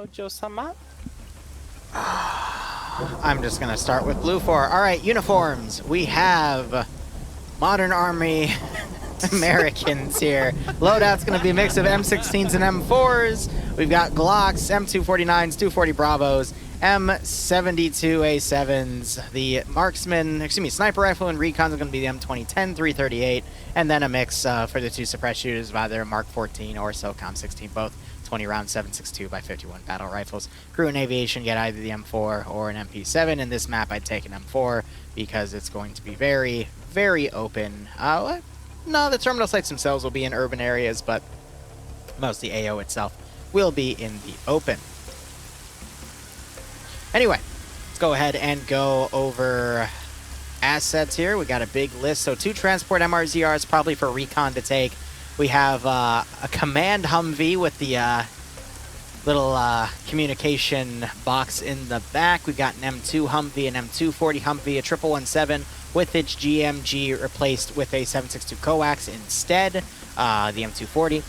Mojo-sama? I'm just going to start with BLUFOR. All right, uniforms. We have Modern Army Americans here. Loadout's going to be a mix of M16s and M4s. We've got Glocks, M249s, 240 Bravos, M72A7s. The marksman, sniper rifle and recons are going to be the M2010, 338, and then a mix for the two suppressed shooters of either Mark 14 or SOCOM 16, both 20-round 7.62 by 51 battle rifles. Crew and aviation get either the M4 or an MP7. In this map, I'd take an M4 because it's going to be very, very open. No, the terminal sites themselves will be in urban areas, but most of the AO itself will be in the open. Anyway, let's go ahead and go over assets here. We got a big list. So 2 transport MRZRs probably for recon to take. We have a command Humvee with the little communication box in the back. We've got an M2 Humvee, an M240 Humvee, a 1117 with its GMG replaced with a 7.62 coax instead, the M240.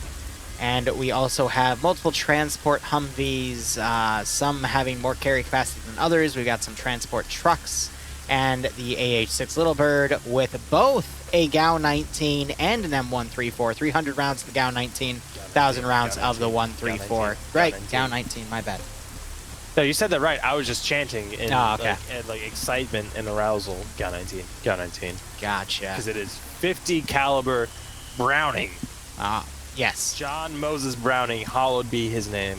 And we also have multiple transport Humvees, some having more carry capacity than others. We've got some transport trucks and the AH-6 Little Bird with both a GAU-19 and an M134. 300 rounds of the GAU-19, 1,000 rounds of the 134. Right, GAU-19, my bad. No, you said that right. I was just chanting in okay. like excitement and arousal. GAU-19, GAU-19. Gotcha. Because it is 50 caliber Browning. Yes. John Moses Browning, hallowed be his name.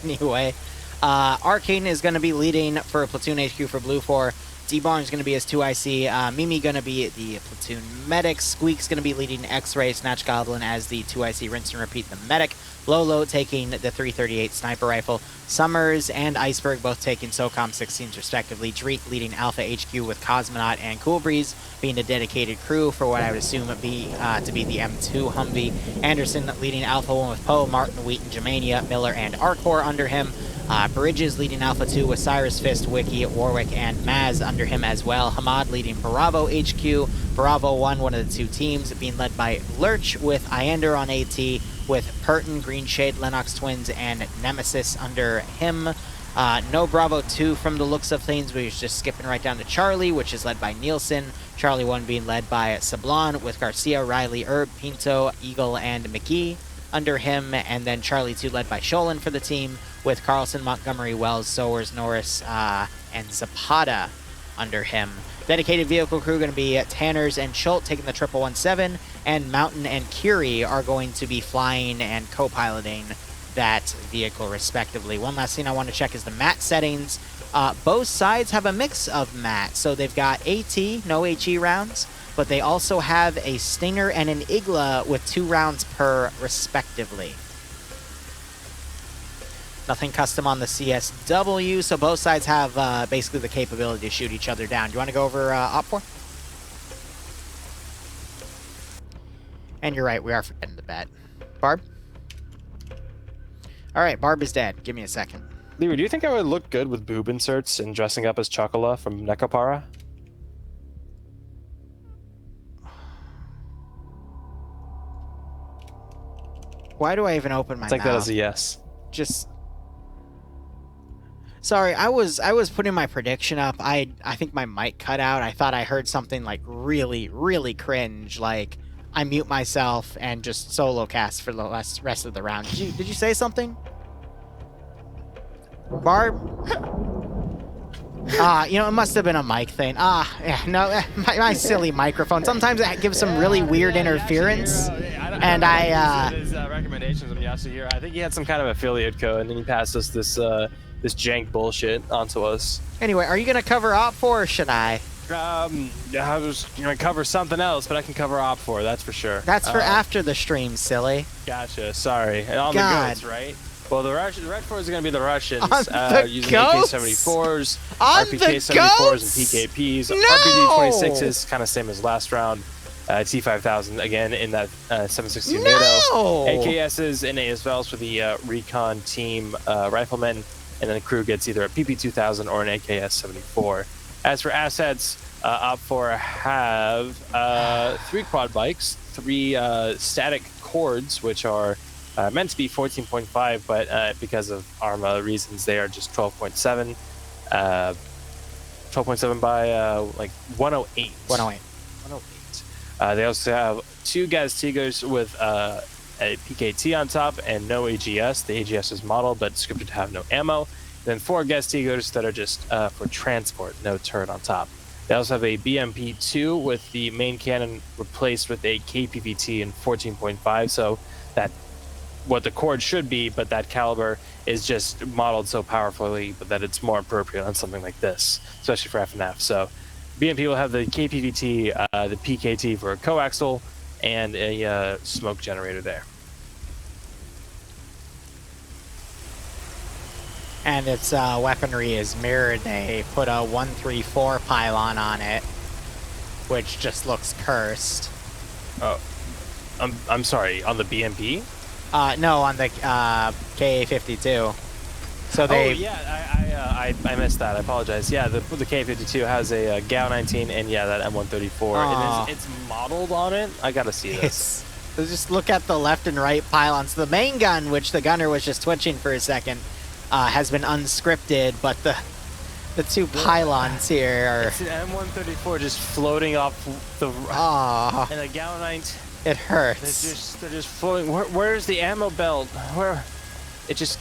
Anyway, Arcane is going to be leading for a platoon HQ for BLUFOR. D-Barn is going to be his 2IC. Mimi going to be the platoon medic. Squeak's going to be leading X-Ray. Snatch Goblin as the 2IC rinse and repeat the medic. Lolo taking the 338 sniper rifle. Summers and Iceberg both taking SOCOM 16s respectively. Dreek leading Alpha HQ with Cosmonaut and Cool Breeze being a dedicated crew for what I would assume would be to be the M2 Humvee. Anderson leading Alpha 1 with Poe, Martin, Wheaton, Germania, Miller, and Arcor under him. Bridges leading Alpha 2 with Cyrus, Fist, Wiki, Warwick, and Maz under him as well. Hamad leading Bravo HQ. Bravo 1, one of the two teams, being led by Lurch with Iander on AT, with Purton, Greenshade, Lennox Twins, and Nemesis under him. No Bravo 2 from the looks of things. We're just skipping right down to Charlie, which is led by Nielsen. Charlie 1 being led by Sablon with Garcia, Riley, Herb, Pinto, Eagle, and McGee under him. And then Charlie 2 led by Sholin for the team with Carlson, Montgomery, Wells, Sowers, Norris, and Zapata under him. Dedicated vehicle crew going to be Tanners and Schultz taking the 1117, and Mountain and Curie are going to be flying and co-piloting that vehicle respectively. One last thing I want to check is the mat settings. Both sides have a mix of mat, so they've got AT, no HE rounds, but they also have a Stinger and an Igla with 2 rounds per respectively. Nothing custom on the CSW, so both sides have basically the capability to shoot each other down. Do you want to go over OPFOR? And you're right, we are forgetting the bet. Barb? Alright, Barb is dead. Give me a second. Liru, do you think I would look good with boob inserts and dressing up as Chocola from Nekopara? Why do I even open my mouth? Take that as a yes. Just... Sorry, I was putting my prediction up. I think my mic cut out. I thought I heard something like really, really cringe. Like, I mute myself and just solo cast for the rest of the round. Did you say something? Barb? You know, it must have been a mic thing. Yeah, no, my silly microphone. Sometimes it gives some really weird interference. And his recommendations from yesterday. I think he had some kind of affiliate code, and then he passed us this this jank bullshit onto us. Anyway, are you gonna cover OPFOR or should I? I was gonna cover something else, but I can cover OPFOR, that's for sure. That's for after the stream, silly. Gotcha, sorry. And on God. the goats, right? Well, the Red 4 is going to be the Russians using goats? AK-74s, On RPK-74s, and PKPs. No! RPD-26s, kind of same as last round. T-5000, again, in that 7.62 NATO. AKSs and ASVLs for the recon team riflemen, and then the crew gets either a PP-2000 or an AKS-74. As for assets, OPFOR have 3 quad bikes, 3 static cords, which are Meant to be 14.5, but because of Arma reasons, they are just 12.7. 12.7 by like 108. 108. 108. They also have 2 gas Tigers with a PKT on top and no AGS. The AGS is modeled but scripted to have no ammo. Then 4 gas Tigers that are just for transport, no turret on top. They also have a BMP-2 with the main cannon replaced with a KPVT in 14.5, so that what the cord should be, but that caliber is just modeled so powerfully but that it's more appropriate on something like this, especially for FNF. So BMP will have the KPVT, the PKT for a coaxial, and a smoke generator there. And its weaponry is mirrored. They put a 134 pylon on it, which just looks cursed. Oh, I'm sorry, on the BMP? No, on the K52. So they. Oh yeah, I missed that. I apologize. Yeah, the K52 has a GAU 19 and yeah, that M134. It's modeled on it. I gotta see this. So just look at the left and right pylons. The main gun, which the gunner was just twitching for a second, has been unscripted, but the 2 pylons here are. It's an M134 just floating off the. And a GAU 19. It hurts. They're just floating. Where's the ammo belt? Where? It just.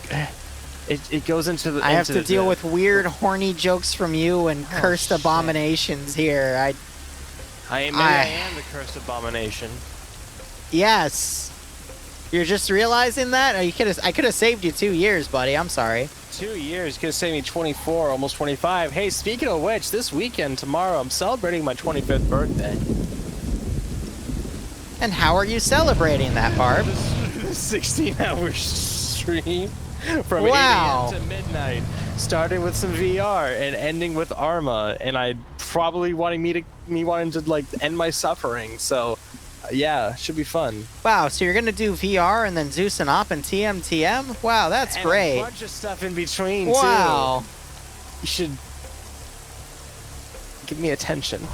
It goes into the. I have to deal with weird, horny jokes from you and cursed abominations here. I am the cursed abomination. Yes. You're just realizing that? I could have saved you 2 years, buddy. I'm sorry. 2 years could have saved me 24, almost 25. Hey, speaking of which, this weekend, tomorrow, I'm celebrating my 25th birthday. And how are you celebrating that, Barb? 16-hour stream from 8 a.m. to midnight, starting with some VR and ending with Arma, and I probably wanting to like end my suffering. So, yeah, should be fun. Wow, so you're gonna do VR and then Zeus and Op and TM? Wow, that's great. A bunch of stuff in between. Wow. Too. You should give me attention.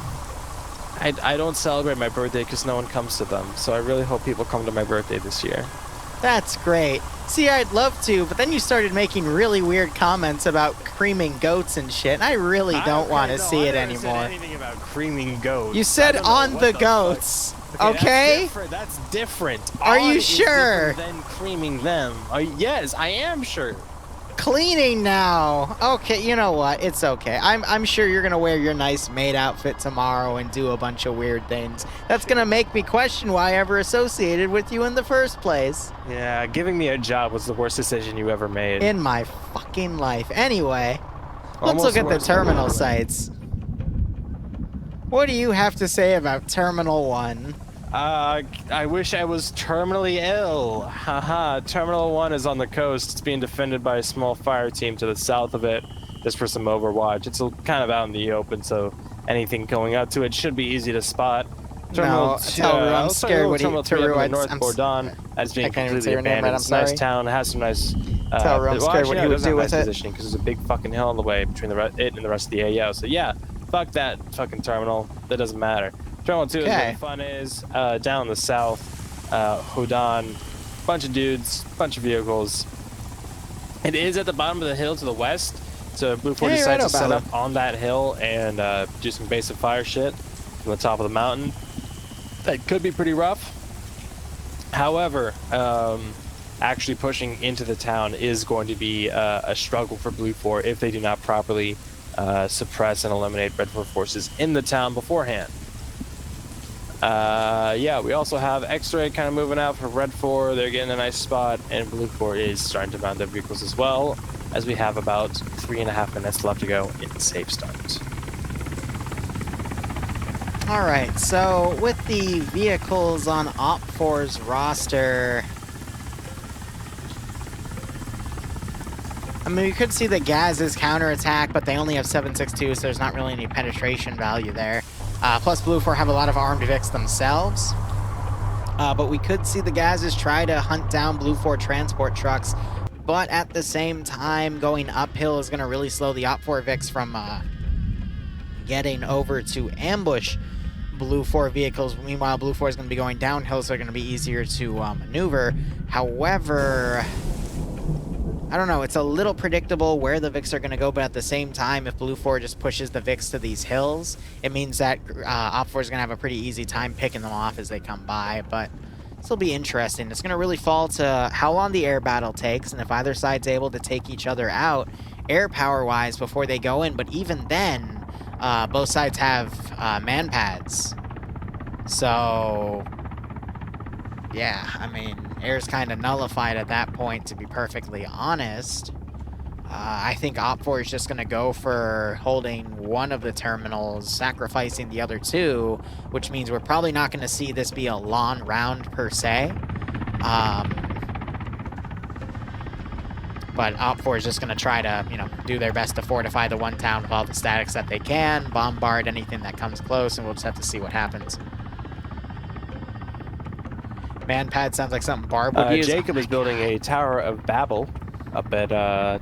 I don't celebrate my birthday because no one comes to them, so I really hope people come to my birthday this year. That's great. See, I'd love to, but then you started making really weird comments about creaming goats and shit, and I really don't want to see it anymore. I didn't say anything about creaming goats. You said on the goats, okay? That's different. Are you sure? Than creaming them. Yes, I am sure. Cleaning now. Okay, you know what? It's okay. I'm sure you're gonna wear your nice maid outfit tomorrow and do a bunch of weird things. That's gonna make me question why I ever associated with you in the first place. Yeah, giving me a job was the worst decision you ever made. In my fucking life. Anyway, let's look at the terminal sites. What do you have to say about Terminal 1? I wish I was terminally ill. Haha, Terminal 1 is on the coast. It's being defended by a small fire team to the south of it, just for some overwatch. It's kind of out in the open, so anything going up to it should be easy to spot. Terminal 2, I'm scared what Terminal 3 up in North Bordon as being completely abandoned. It's a nice town. It has some nice... I'm scared what you would do with it. Because there's a big fucking hill in the way between it and the rest of the AO. So yeah, fuck that fucking terminal. That doesn't matter. Terminal 2 is where the fun is. Down in the south, Hodan, bunch of dudes, bunch of vehicles. It is at the bottom of the hill to the west, so BLUFOR decided to set up on that hill and do some basic fire shit from the top of the mountain. That could be pretty rough. However, actually pushing into the town is going to be a struggle for BLUFOR if they do not properly suppress and eliminate Red 4 forces in the town beforehand. Yeah, we also have X-Ray kind of moving out for Red 4. They're getting a nice spot, and BLUFOR is starting to mount their vehicles as well, as we have about 3.5 minutes left to go in safe start. Alright, so with the vehicles on OPFOR's roster, I mean, you could see the Gaz's counterattack, but they only have 7.62, so there's not really any penetration value there. Plus, BLUFOR have a lot of armed Vics themselves. But we could see the Gazes try to hunt down BLUFOR transport trucks. But at the same time, going uphill is going to really slow the OPFOR Vics from getting over to ambush BLUFOR vehicles. Meanwhile, BLUFOR is going to be going downhill, so they're going to be easier to maneuver. However, I don't know. It's a little predictable where the Vics are going to go, but at the same time, if BLUFOR just pushes the Vics to these hills, it means that OPFOR is going to have a pretty easy time picking them off as they come by, but this will be interesting. It's going to really fall to how long the air battle takes, and if either side's able to take each other out air power-wise before they go in, but even then, both sides have man pads. So, yeah, I mean, air's kind of nullified at that point, to be perfectly honest. I think OPFOR is just going to go for holding one of the terminals, sacrificing the other two, which means we're probably not going to see this be a long round per se. But OPFOR is just going to try to, you know, do their best to fortify the one town with all the statics that they can, bombard anything that comes close, and we'll just have to see what happens. Manpad sounds like something Barb would use. Jacob is building a Tower of Babel up at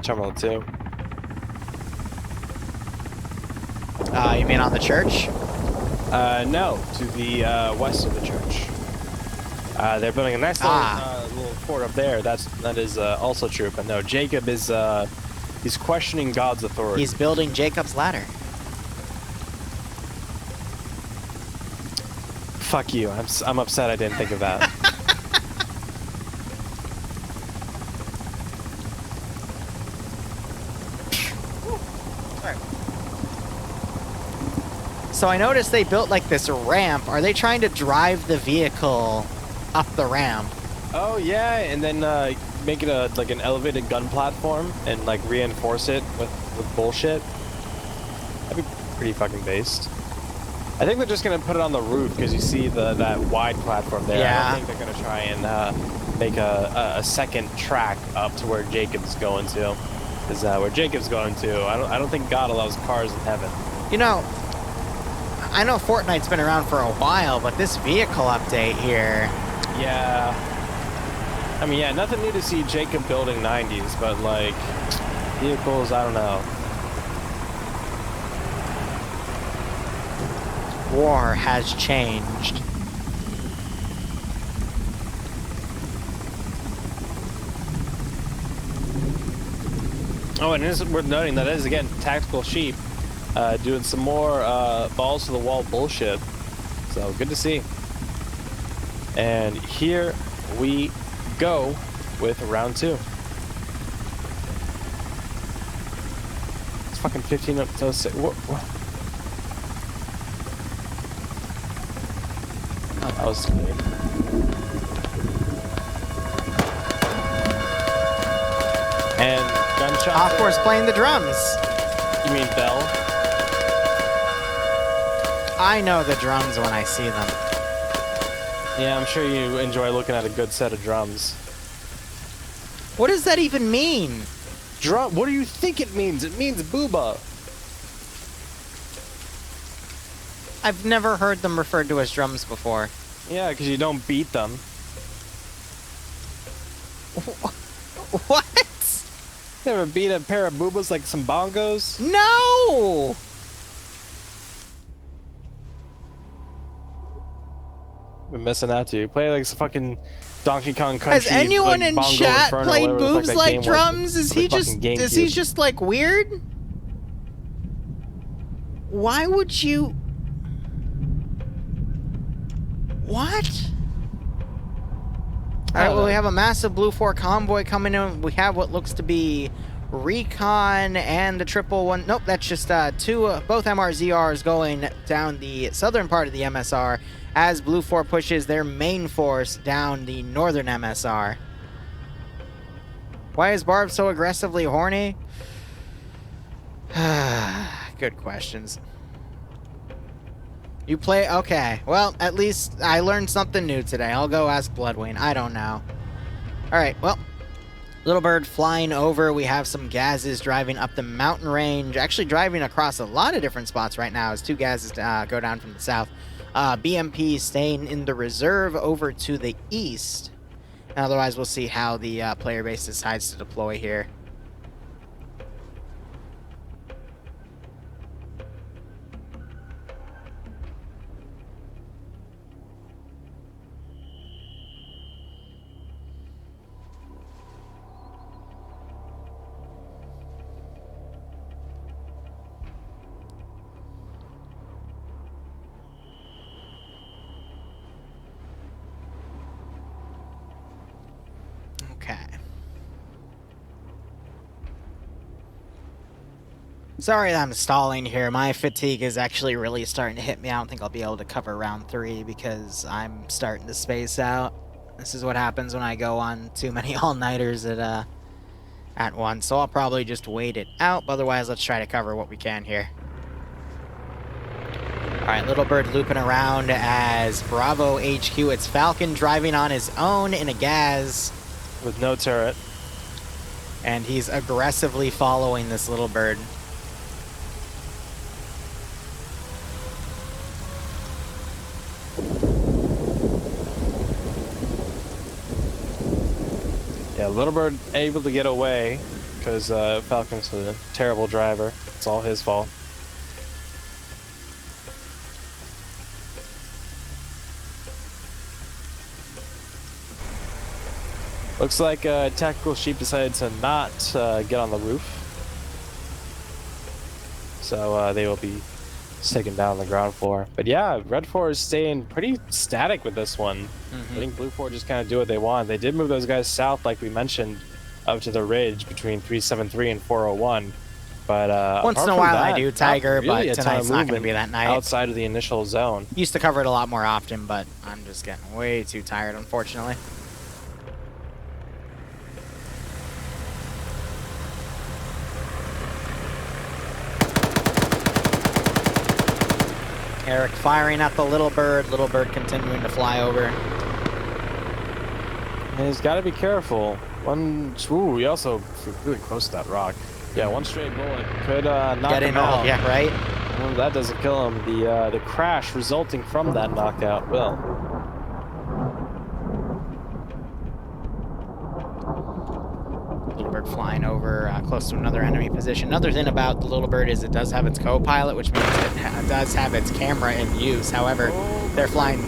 Terminal 2. You mean on the church? No, to the west of the church. They're building a nice little fort up there. That is also true. But no, Jacob is he's questioning God's authority. He's building Jacob's ladder. Fuck you. I'm upset I didn't think of that. So I noticed they built like this ramp. Are they trying to drive the vehicle up the ramp? Oh yeah, and then make it like an elevated gun platform and like reinforce it with bullshit. That'd be pretty fucking based. I think they're just gonna put it on the roof because you see that wide platform there. Yeah. I don't think they're gonna try and make a second track up to where Jacob's going to. Because where Jacob's going to, I don't think God allows cars in heaven. You know, I know Fortnite's been around for a while, but this vehicle update here... Yeah. I mean, yeah, nothing new to see Jacob building 90s, but, like, vehicles, I don't know. War has changed. Oh, and it is worth noting that is, again, Tactical Sheep. Doing some more balls to the wall bullshit. So good to see. And here we go with round 2. It's fucking 15 up to 6. What? Oh, that was great. And gunshot. OPFOR's playing the drums. You mean Bell? I know the drums when I see them. Yeah, I'm sure you enjoy looking at a good set of drums. What does that even mean? Drum? What do you think it means? It means booba. I've never heard them referred to as drums before. Yeah, because you don't beat them. What? You ever beat a pair of boobas like some bongos? No! Been missing out to you. Play like some fucking Donkey Kong Country. Has anyone like, in Bongo chat Inferno, played whatever the fuck boobs that like game was. drums? Is he Fucking just like weird? Why would you? What? All right, well, we have a massive BLUFOR convoy coming in. We have what looks to be Recon and the triple one. Nope, that's just both MRZRs going down the southern part of the MSR as BLUFOR pushes their main force down the northern MSR. Why is Barb so aggressively horny? Good questions. You play? Okay. Well, at least I learned something new today. I'll go ask Bloodwing. I don't know. Alright, well. Little Bird flying over. We have some Gazes driving up the mountain range. Actually driving across a lot of different spots right now as two Gazes go down from the south. BMP staying in the reserve over to the east. And otherwise, we'll see how the player base decides to deploy here. Okay. Sorry that I'm stalling here. My fatigue is actually really starting to hit me. I don't think I'll be able to cover round 3 because I'm starting to space out. This is what happens when I go on too many all-nighters at once. So I'll probably just wait it out. But otherwise, let's try to cover what we can here. Alright, Little Bird looping around as Bravo HQ. It's Falcon driving on his own in a Gaz. With no turret. And he's aggressively following this Little Bird. Yeah, Little Bird able to get away because Falcon's a terrible driver. It's all his fault. Looks like Tactical Sheep decided to not get on the roof. So they will be taken down on the ground floor. But yeah, Red 4 is staying pretty static with this one. I think Blue 4 just kind of do what they want. They did move those guys south, like we mentioned, up to the ridge between 373 and 401. But once in a while I do, Tiger, really but tonight's not going to be that night. Outside of the initial zone. Used to cover it a lot more often, but I'm just getting way too tired, unfortunately. Eric firing at the Little Bird continuing to fly over. And he's got to be careful. Ooh, he also really close to that rock. Yeah, one straight bullet could knock him out. Yeah, right? Well, that doesn't kill him. The crash resulting from that knockout will. Little Bird flying over close to another enemy position. Another thing about the Little Bird is it does have its co-pilot, which means it does have its camera in use. However, they're flying...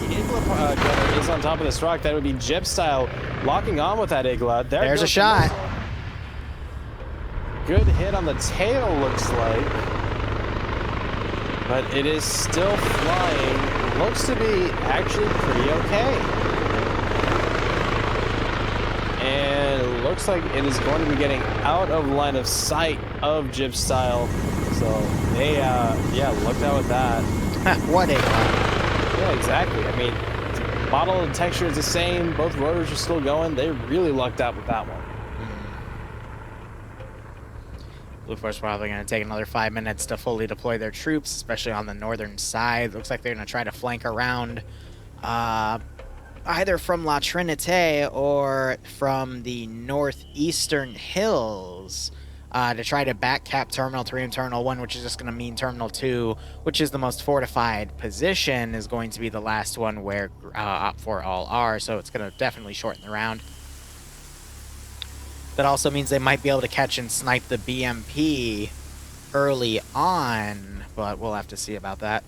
Igla is on top of this rock. That would be Jib style locking on with that Igla. There's a shot. Good hit on the tail, looks like. But it is still flying. Looks to be actually pretty okay. And it looks like it is going to be getting out of line of sight of Jib style. So they, yeah, looked out with that. What a Yeah, exactly. I mean, model and texture is the same. Both rotors are still going. They really lucked out with that one. BLUFOR's probably going to take another 5 minutes to fully deploy their troops, especially on the northern side. Looks like they're going to try to flank around either from La Trinité or from the northeastern hills to try to backcap Terminal 3 and Terminal 1, which is just going to mean Terminal 2, which is the most fortified position, is going to be the last one where OPFOR all are, so it's going to definitely shorten the round. That also means they might be able to catch and snipe the BMP early on, but we'll have to see about that.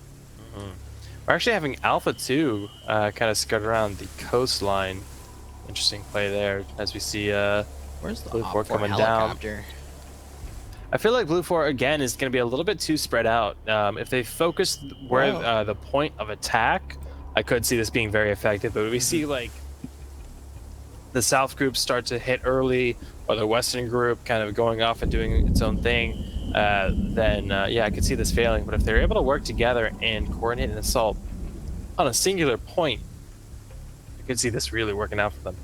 We're actually having Alpha 2 kind of skirt around the coastline. Interesting play there as we see Where's the BLUFOR coming helicopter? down. I feel like BLUFOR again is going to be a little bit too spread out. If they focus where the point of attack, I could see this being very effective. But we see like the South group start to hit early, or the Western group kind of going off and doing its own thing, then yeah, I could see this failing. But if they're able to work together and coordinate an assault on a singular point, I could see this really working out for them.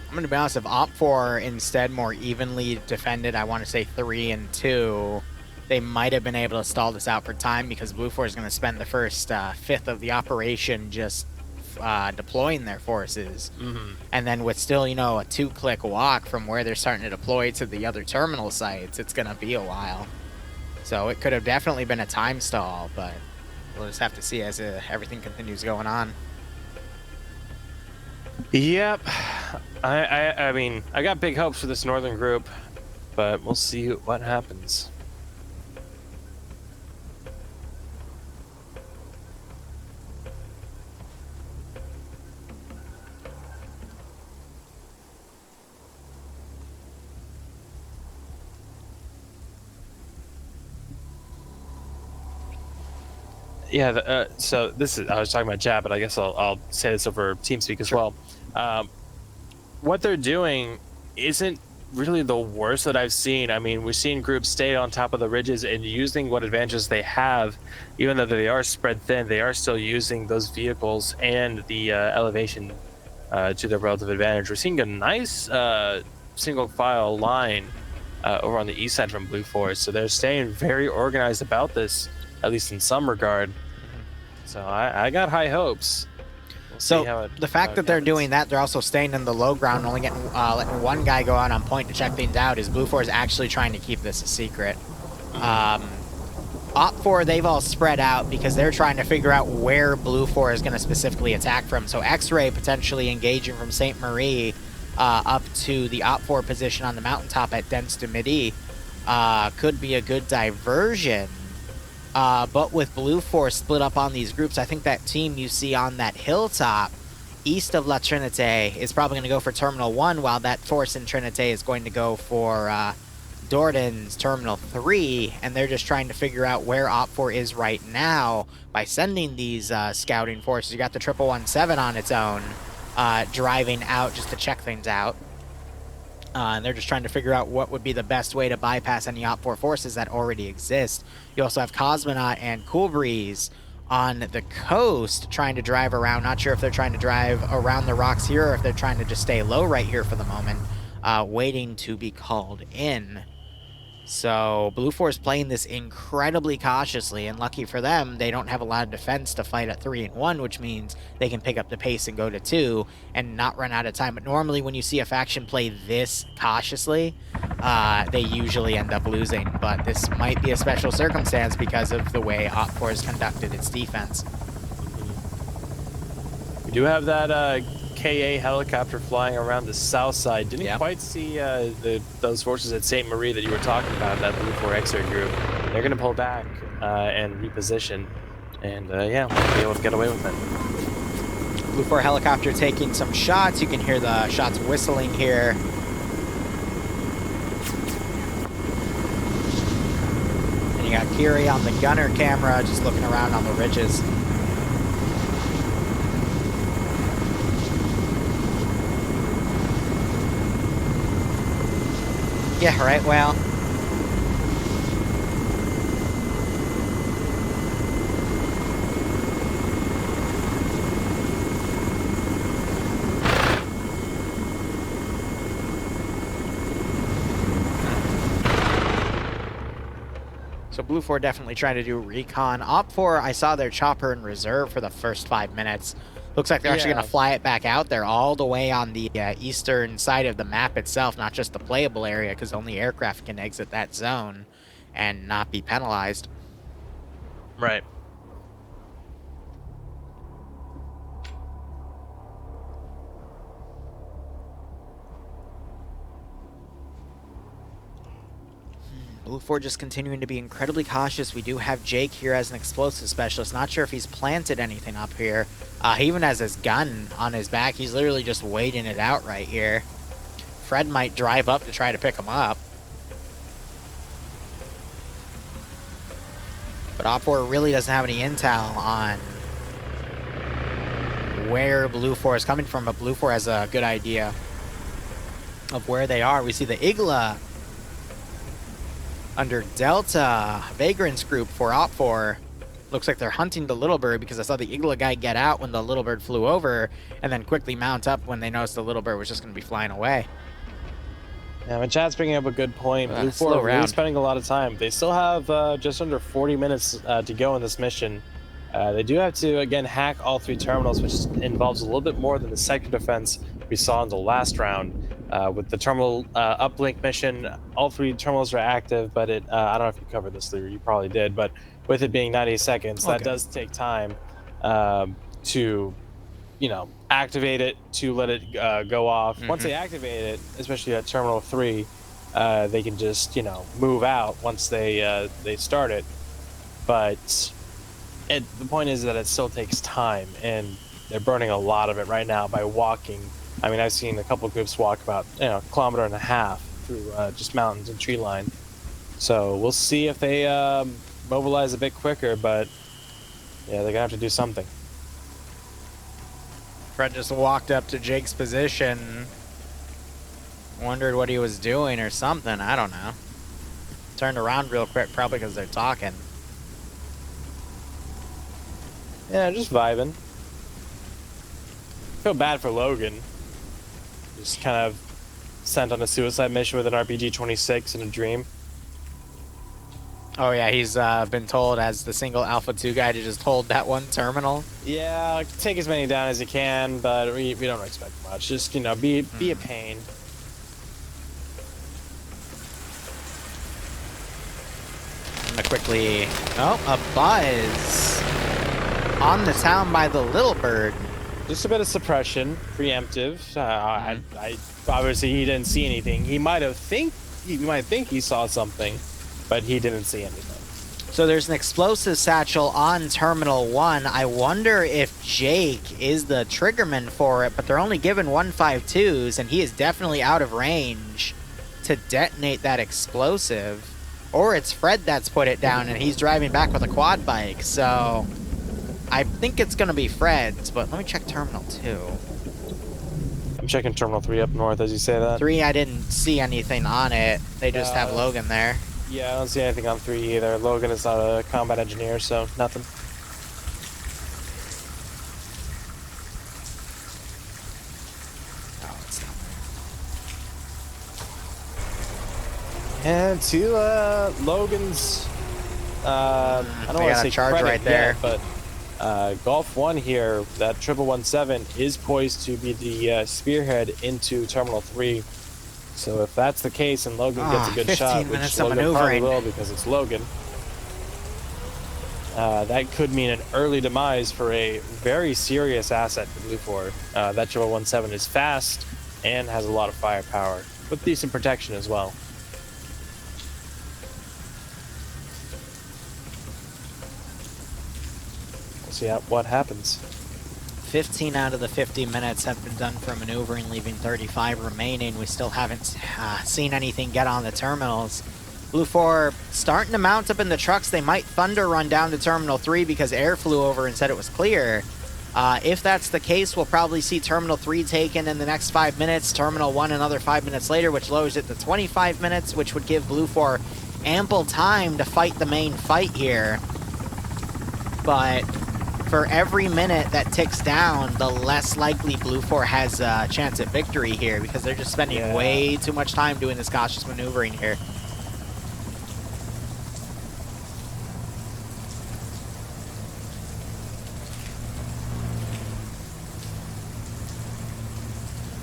I'm going to be honest, if OPFOR instead more evenly defended, I want to say 3 and 2, they might have been able to stall this out for time, because BLUFOR is going to spend the first fifth of the operation just deploying their forces. And then with still, you know, a 2-click walk from where they're starting to deploy to the other terminal sites, it's going to be a while. So it could have definitely been a time stall, but we'll just have to see as everything continues going on. Yep. I mean, I got big hopes for this northern group, but we'll see what happens. Yeah, so this is, I was talking about chat, but I guess I'll say this over TeamSpeak as well. What they're doing isn't really the worst that I've seen. I mean, we've seen groups stay on top of the ridges and using what advantages they have, even though they are spread thin, they are still using those vehicles and the elevation to their relative advantage. We're seeing a nice single file line over on the east side from BLUFOR, so they're staying very organized about this, at least in some regard. So I got high hopes. We'll see how it, the fact that they're doing that, they're also staying in the low ground, only getting letting one guy go out on point to check things out, is BLUFOR is actually trying to keep this a secret. OPFOR, they've all spread out because they're trying to figure out where BLUFOR is going to specifically attack from. So X-Ray potentially engaging from St. Marie up to the OPFOR position on the mountaintop at Dense du Midi could be a good diversion. But with BLUFOR split up on these groups, I think that team you see on that hilltop east of La Trinité is probably going to go for Terminal 1, while that force in Trinité is going to go for Dordan's Terminal 3, and they're just trying to figure out where OPFOR is right now by sending these scouting forces. You got the 1117 on its own, driving out just to check things out. And they're just trying to figure out what would be the best way to bypass any OPFOR forces that already exist. You also have Cosmonaut and Cool Breeze on the coast trying to drive around. Not sure if they're trying to drive around the rocks here or if they're trying to just stay low right here for the moment, waiting to be called in. So BLUFOR is playing this incredibly cautiously, and lucky for them, they don't have a lot of defense to fight at 3 and 1, which means they can pick up the pace and go to 2 and not run out of time. But normally when you see a faction play this cautiously, they usually end up losing. But this might be a special circumstance because of the way OPFOR has conducted its defense. We do have that KA helicopter flying around the south side. Didn't quite see those forces at St. Marie that you were talking about, that BLUFOR X-ray group. They're going to pull back and reposition, and yeah, we'll be able to get away with it. BLUFOR helicopter taking some shots. You can hear the shots whistling here. And you got Kiri on the gunner camera just looking around on the ridges. Yeah, right, well. So BLUFOR definitely trying to do recon. OPFOR, I saw their chopper in reserve for the first 5 minutes. Looks like they're actually going to fly it back out there all the way on the eastern side of the map itself, not just the playable area, because only aircraft can exit that zone and not be penalized. Right. BLUFOR just continuing to be incredibly cautious. We do have Jake here as an explosive specialist. Not sure if he's planted anything up here. He even has his gun on his back. He's literally just waiting it out right here. Fred might drive up to try to pick him up. But OPFOR really doesn't have any intel on where BLUFOR is coming from, but BLUFOR has a good idea of where they are. We see the Igla under Delta Vagrants group for OPFOR. Looks like they're hunting the Little Bird, because I saw the Igla guy get out when the Little Bird flew over and then quickly mount up when they noticed the Little Bird was just going to be flying away. Yeah, but Chad's bringing up a good point. BLUFOR really spending a lot of time. They still have just under 40 minutes to go in this mission. They do have to, again, hack all 3 terminals, which involves a little bit more than the sector defense we saw in the last round. With the terminal uplink mission, all 3 terminals are active, but I don't know if you covered this, Liru, you probably did, but with it being 90 seconds, that does take time to, activate it, to let it go off. Once they activate it, especially at Terminal 3, they can just, move out once they start it. But the point is that it still takes time, and they're burning a lot of it right now by walking. I mean, I've seen a couple of groups walk about, 1.5 kilometers through just mountains and tree line. So we'll see if they mobilize a bit quicker, but Yeah, they're gonna have to do something. Fred just walked up to Jake's position, wondered what he was doing or something. I don't know. Turned around real quick, probably because they're talking. Yeah, just vibing. Feel bad for Logan. Just kind of sent on a suicide mission with an RPG-26 in a dream. Oh yeah, he's been told as the single Alpha 2 guy to just hold that one terminal. Yeah, take as many down as you can, but we don't expect much. Just, you know, be a pain. I'm gonna quickly... Oh, a buzz. On the town by the Little Bird. Just a bit of suppression, preemptive. I obviously he didn't see anything. He might think he saw something, but he didn't see anything. So there's an explosive satchel on Terminal 1. I wonder if Jake is the triggerman for it, but they're only given 152s, and he is definitely out of range to detonate that explosive. Or it's Fred that's put it down, and he's driving back with a quad bike, so... I think it's going to be Fred's, but let me check Terminal 2. I'm checking Terminal 3 up north as you say that. 3, I didn't see anything on it. They just have Logan there. Yeah, I don't see anything on 3 either. Logan is not a combat engineer, so nothing. Oh, it's not there. And to Logan's, I don't want to say charge credit right there, yet, but Golf 1 here, that 1117 is poised to be the spearhead into Terminal 3. So if that's the case and Logan gets a good shot, which Logan probably will because it's Logan, that could mean an early demise for a very serious asset for BLUFOR. That 1117 is fast and has a lot of firepower, with decent protection as well. We'll see what happens. 15 out of the 50 minutes have been done for maneuvering, leaving 35 remaining. We still haven't seen anything get on the terminals. BLUFOR starting to mount up in the trucks. They might thunder run down to Terminal 3 because air flew over and said it was clear. If that's the case, we'll probably see Terminal 3 taken in the next 5 minutes, Terminal 1 another 5 minutes later, which lowers it to 25 minutes, which would give BLUFOR ample time to fight the main fight here. But for every minute that ticks down, the less likely BLUFOR has a chance at victory here, because they're just spending way too much time doing this cautious maneuvering here.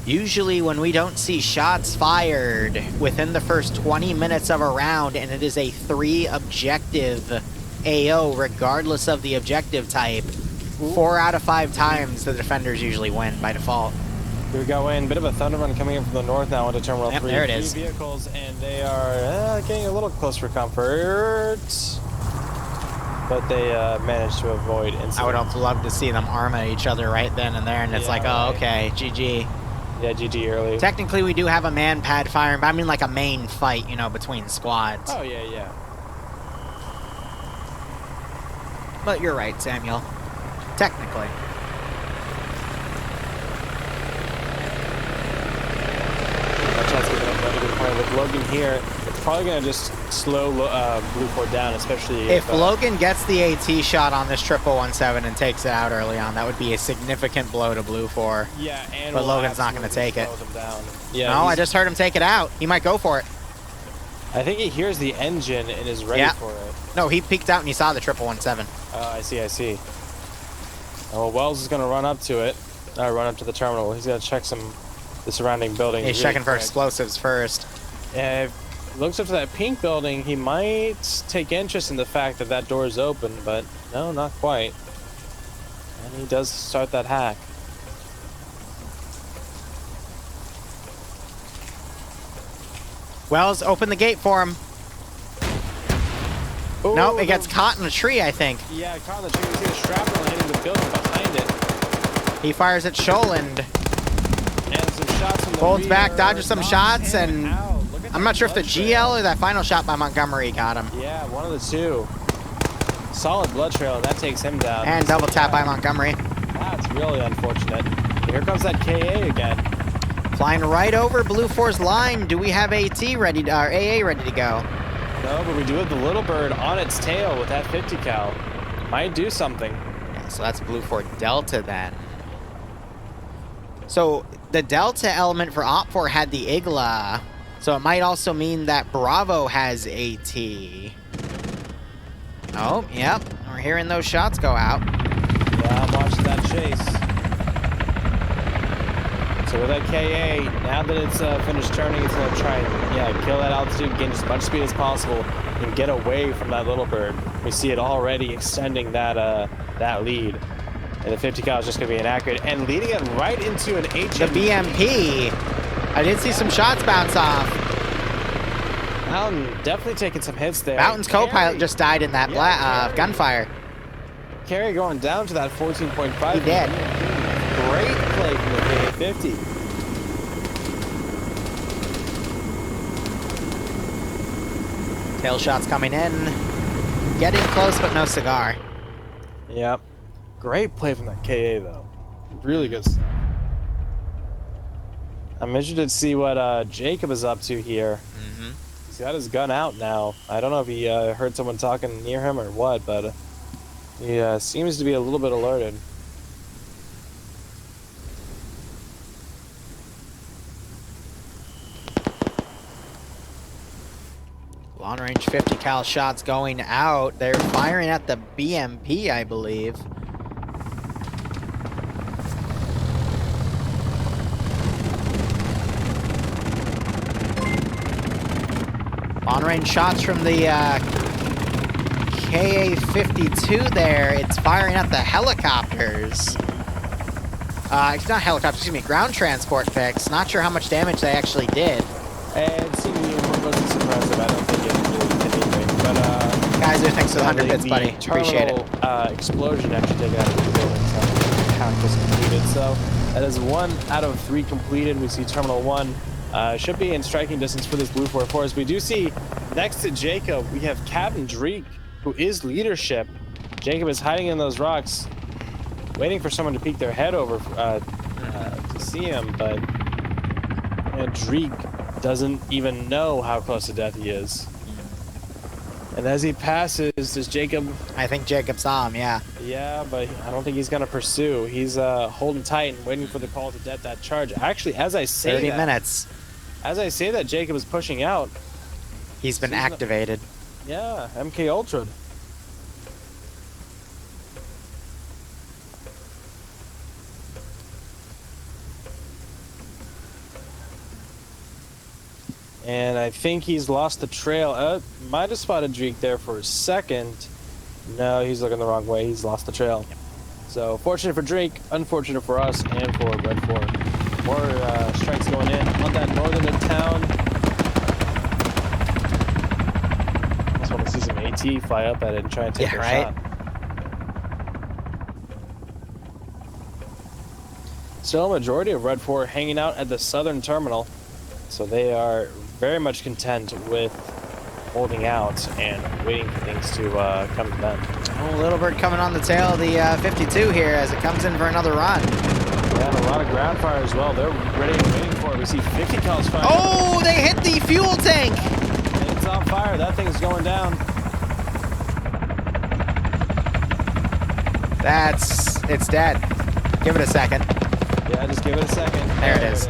Usually when we don't see shots fired within the first 20 minutes of a round, and it is a 3-objective AO, regardless of the objective type, 4 out of 5 times the defenders usually win by default. Here we go in. Bit of a thunder run coming in from the north now into Terminal 3. There it is. 3 vehicles, and they are getting a little close for comfort. But they managed to avoid incident. I would have loved to see them arm at each other right then and there, and it's like, oh, okay, GG. Yeah, GG early. Technically, we do have a man pad firing, but I mean like a main fight, you know, between squads. Oh, yeah, yeah. But you're right, Samuel. Technically. That's a good point. With Logan here, it's probably going to just slow BLUFOR down, especially if Logan gets the AT shot on this 1117 and takes it out early on, that would be a significant blow to BLUFOR. Yeah, and but Logan's not going to take it. Yeah, no, I just heard him take it out. He might go for it. I think he hears the engine and is ready for it. No, he peeked out and he saw the 1117. Oh, I see. Oh, well, Wells is going to run up to it. Run up to the terminal. He's going to check the surrounding buildings. He's checking for explosives first. If he looks up to that pink building, he might take interest in the fact that that door is open, but no, not quite. And he does start that hack. Wells, open the gate for him. Ooh, nope, it gets caught in a tree, I think. Yeah, caught in the tree. You see the shrapnel hitting the building behind it. He fires at Sholand. And some shots from the Holds rear. back, dodges some shots, and I'm not sure if the GL or that final shot by Montgomery got him. Yeah, one of the two. Solid blood trail, and that takes him down. And double tap by Montgomery. That's really unfortunate. Here comes that KA again. Flying right over BLUFOR's line. Do we have AT ready to, or AA ready to go? No, but we do have the little bird on its tail with that 50 cal. Might do something. Yeah, so that's BLUFOR Delta then. So the Delta element for OPFOR had the Igla. So it might also mean that Bravo has AT. Oh, yep. We're hearing those shots go out. Yeah, I'm watching that chase. So with that KA, now that it's finished turning, it's going to try and kill that altitude, gain as much speed as possible, and get away from that little bird. We see it already extending that that lead. And the 50 cal is just going to be inaccurate, and leading it right into an HM. The BMP. I did see some shots bounce off. Mountain definitely taking some hits there. Mountain's co-pilot just died in that gunfire. Carry going down to that 14.5. He did. Great play from the K50. Tail shots coming in. Getting close, but no cigar. Yep. Great play from that KA, though. Really good stuff. I'm interested to see what Jacob is up to here. He's got his gun out now. I don't know if he heard someone talking near him or what, but he seems to be a little bit alerted. Long range 50 cal shots going out. They're firing at the BMP, I believe. Long range shots from the KA-52 there. It's firing at the helicopters. It's not helicopters, excuse me, ground transport picks. Not sure how much damage they actually did. And CBU wasn't surprised that I don't think it really did anything. But Kaiser, thanks for the 100 bits, buddy. Appreciate it. Explosion actually taken out of the building, so count was completed. So that is 1 out of 3 completed. We see Terminal 1 should be in striking distance for this BLUFOR force. We do see next to Jacob, we have Captain Dreek, who is leadership. Jacob is hiding in those rocks, waiting for someone to peek their head over to see him, but Dreek doesn't even know how close to death he is. And as he passes, does Jacob... I think Jacob saw him, yeah. Yeah, but I don't think he's going to pursue. He's holding tight and waiting for the call to death that charge. Actually, as I say 30 minutes. As I say that, Jacob is pushing out. He's been activated. Yeah, MK Ultra. And I think he's lost the trail. Might have spotted Dreek there for a second. No, he's looking the wrong way. He's lost the trail. So fortunate for Dreek, unfortunate for us and for Red 4. More strikes going in on that northern of town. Just want to see some AT fly up at it and try and take a shot. Still a majority of Red 4 hanging out at the southern terminal. So they are very much content with holding out and waiting for things to come to them. Oh, Little Bird coming on the tail of the 52 here as it comes in for another run. Yeah, and a lot of ground fire as well. They're ready and waiting for it. We see 50 cals firing. Oh, they hit the fuel tank! And it's on fire. That thing's going down. It's dead. Give it a second. Yeah, just give it a second. There it is.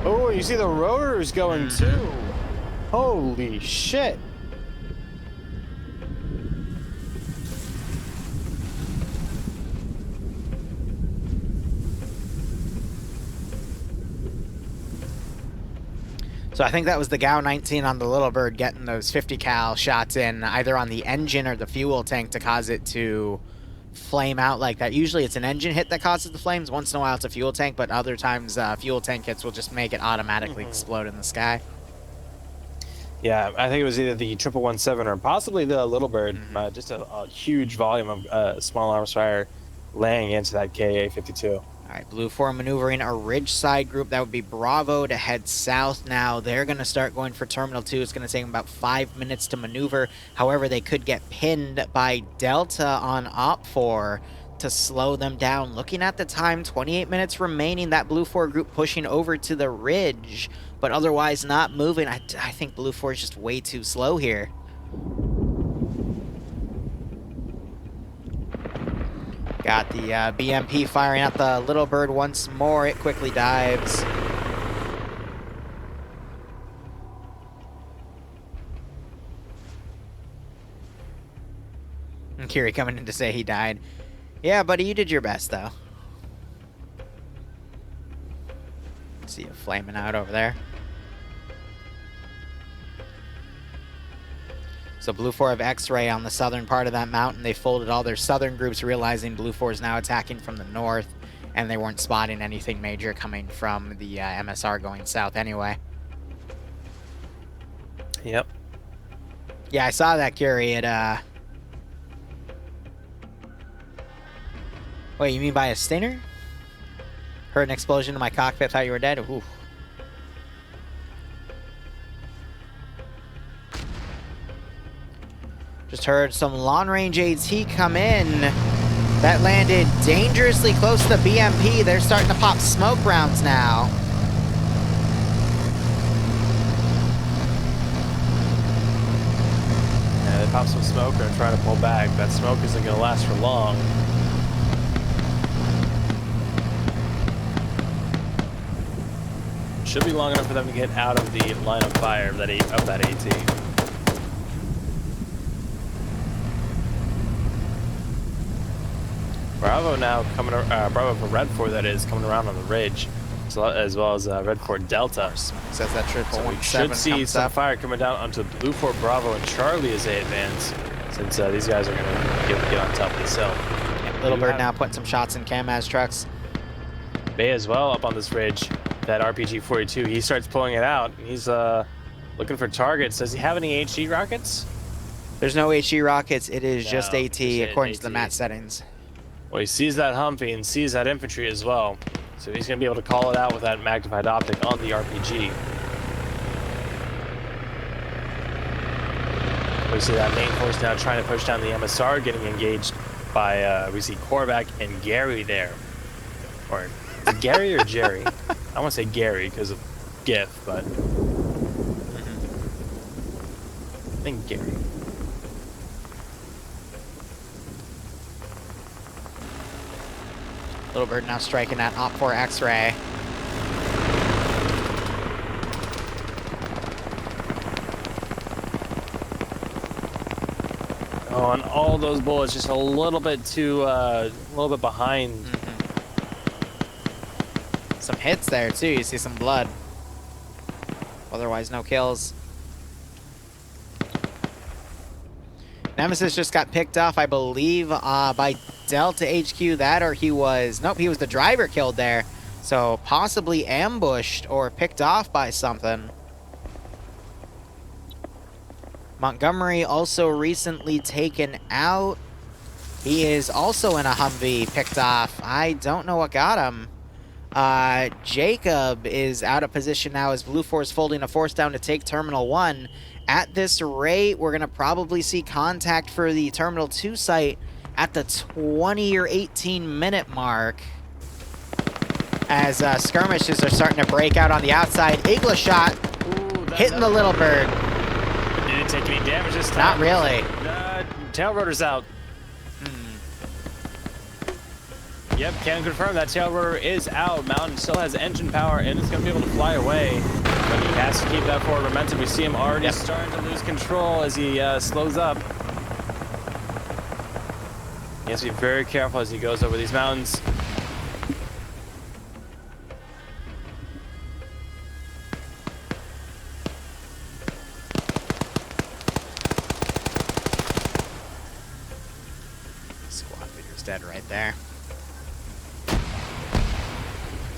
Oh, you see the rotors going too. Holy shit. So I think that was the GAU 19 on the Little Bird getting those 50 cal shots in either on the engine or the fuel tank to cause it to flame out like that. Usually it's an engine hit that causes the flames. Once in a while it's a fuel tank, but other times fuel tank hits will just make it automatically explode in the sky. Yeah, I think it was either the 1117 or possibly the Little Bird. Just a huge volume of small arms fire laying into that KA-52. All right, BLUFOR maneuvering a ridge side group. That would be Bravo to head south now. They're going to start going for Terminal 2. It's going to take them about 5 minutes to maneuver. However, they could get pinned by Delta on OPFOR to slow them down. Looking at the time, 28 minutes remaining. That BLUFOR group pushing over to the ridge, but otherwise not moving. I think BLUFOR is just way too slow here. Got the BMP firing at the Little Bird once more. It quickly dives. And Kiri coming in to say he died. Yeah, buddy, you did your best, though. See you flaming out over there. So BLUFOR have X-ray on the southern part of that mountain. They folded all their southern groups, realizing BLUFOR is now attacking from the north, and they weren't spotting anything major coming from the MSR going south anyway. Yep. Yeah, I saw that, Curie. Wait, you mean by a Stinger? Heard an explosion in my cockpit, thought you were dead? Ooh. Just heard some long-range AT come in. That landed dangerously close to the BMP. They're starting to pop smoke rounds now. Yeah, they pop some smoke and are trying to pull back. That smoke isn't going to last for long. Should be long enough for them to get out of the line of fire of that AT. Bravo now coming, Bravo for Red 4 that is coming around on the ridge, as well as Red 4 Delta. Says that triple So we should see some fire coming down onto BLUFOR, Bravo, and Charlie as they advance, since these guys are going to get on top of this hill. Yeah, Little Bird now putting some shots in Kamaz trucks. Bay as well up on this ridge. That RPG-42, he starts pulling it out. He's looking for targets. Does he have any HE rockets? There's no HE rockets. It is just AT, just according to AT. the map settings. Well, he sees that Humvee and sees that infantry as well. So he's going to be able to call it out with that magnified optic on the RPG. We see that main force now trying to push down the MSR, getting engaged by, we see Korvac and Gary there. Or, is it Gary or Jerry? I want to say Gary because of GIF, but I think Gary. Little Bird now striking at OPFOR X-ray. Oh, and all those bullets just a little bit too, a little bit behind. Some hits there too. You see some blood. Otherwise, no kills. Nemesis just got picked off, I believe, by Delta HQ. That, or he was... Nope, he was the driver killed there. So possibly ambushed or picked off by something. Montgomery also recently taken out. He is also in a Humvee, picked off. I don't know what got him. Jacob is out of position now as BLUFOR is folding a force down to take Terminal 1. At this rate, we're going to probably see contact for the Terminal 2 site at the 20 or 18 minute mark. As skirmishes are starting to break out on the outside. Igla shot hitting the Little Bird. Didn't take any damage this time. Not really. Tail rotor's out. Yep, can confirm that tail rotor is out. Mountain still has engine power and it's going to be able to fly away. But he has to keep that forward momentum. We see him already starting to lose control as he slows up. He has to be very careful as he goes over these mountains. Squad leader's dead right there.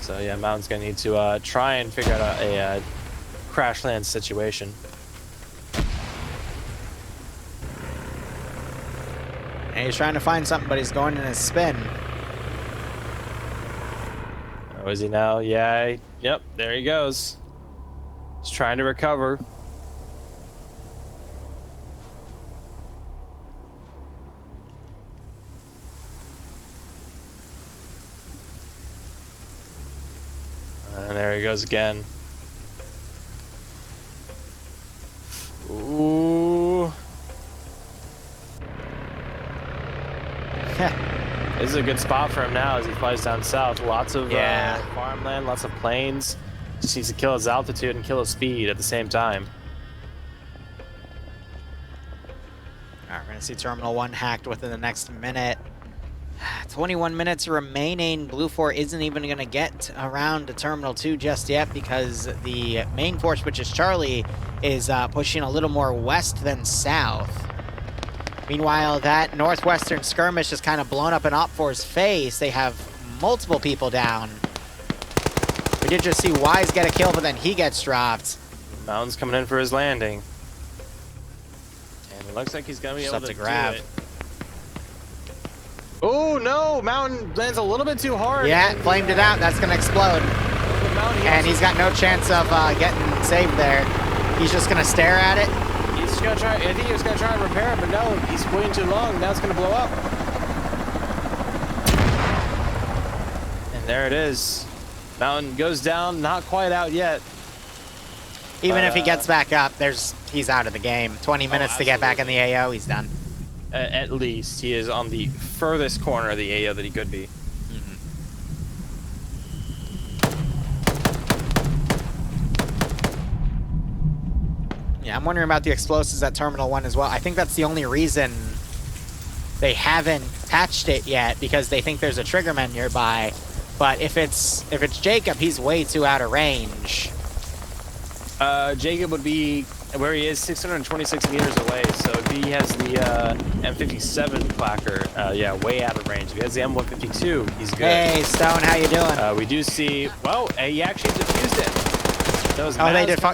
So yeah, Mountain's gonna need to try and figure out a crash land situation. And he's trying to find something, but he's going in his spin. Oh, is he now? Yeah. Yep. There he goes. He's trying to recover. And there he goes again. Ooh. This is a good spot for him now as he flies down south. Lots of farmland, lots of plains. Just needs to kill his altitude and kill his speed at the same time. All right, we're going to see Terminal 1 hacked within the next minute. 21 minutes remaining. BLUFOR isn't even going to get around to Terminal 2 just yet because the main force, which is Charlie, is pushing a little more west than south. Meanwhile, that northwestern skirmish is kind of blown up in OPFOR's face. They have multiple people down. We did just see Wise get a kill, but then he gets dropped. Mountain's coming in for his landing. And it looks like he's going to be able to grab it. Oh, no! Mountain lands a little bit too hard. Yeah, flamed it out. That's going to explode. And he's got no chance of getting saved there. He's just going to stare at it. He's just going to try. I think he was going to try and repair it, but no, he's waiting too long. Now it's going to blow up. And there it is. Mountain goes down, not quite out yet. Even if he gets back up, he's out of the game. 20 minutes to get back in the AO, he's done. At least he is on the furthest corner of the AO that he could be. Yeah, I'm wondering about the explosives at Terminal 1 as well. I think that's the only reason they haven't patched it yet, because they think there's a triggerman nearby. But if it's Jacob, he's way too out of range. Jacob would be where he is 626 meters away, so if he has the M57 clacker, yeah, way out of range. If he has the M152, he's good. Hey, Stone, how you doing? We do see, well, he actually defused it.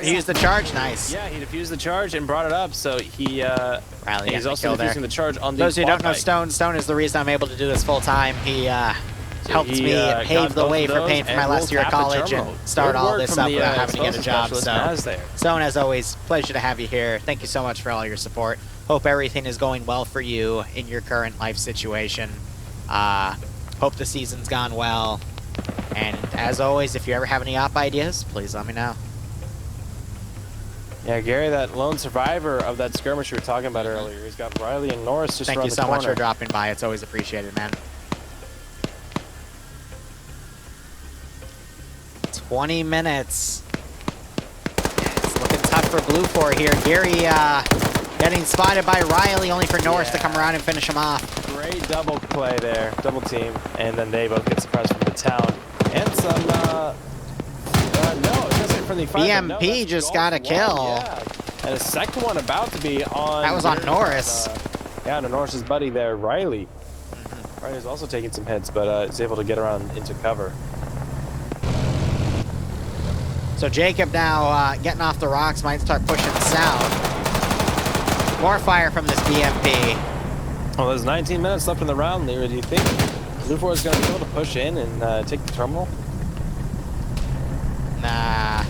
He used the charge, nice. Yeah, he defused the charge and brought it up, so he's also defusing the charge on the Those who don't know Stone is the reason I'm able to do this full time. He helped me pave the way for paying for my last year of college and start all this up without having to get a job. So, Stone, as always, pleasure to have you here. Thank you so much for all your support. Hope everything is going well for you in your current life situation. Hope the season's gone well. And as always, if you ever have any op ideas, please let me know. Yeah, Gary, that lone survivor of that skirmish we were talking about earlier. He's got Riley and Norris just around the corner. Thank you so much for dropping by. It's always appreciated, man. 20 minutes. It's looking tough for BLUFOR here. Gary getting spotted by Riley, only for Norris to come around and finish him off. Great double play there, double team, and then they both get suppressed from the town. And some, no, it doesn't friendly fire. BMP no, just got a kill. Yeah. And a second one about to be on. That was on Norris. Yeah, no, Norris's buddy there, Riley. Riley's also taking some hits, but is able to get around into cover. So Jacob now getting off the rocks, might start pushing south. More fire from this BMP. Well, there's 19 minutes left in the round, Liru. Do you think BLUFOR is going to be able to push in and take the terminal? Nah. I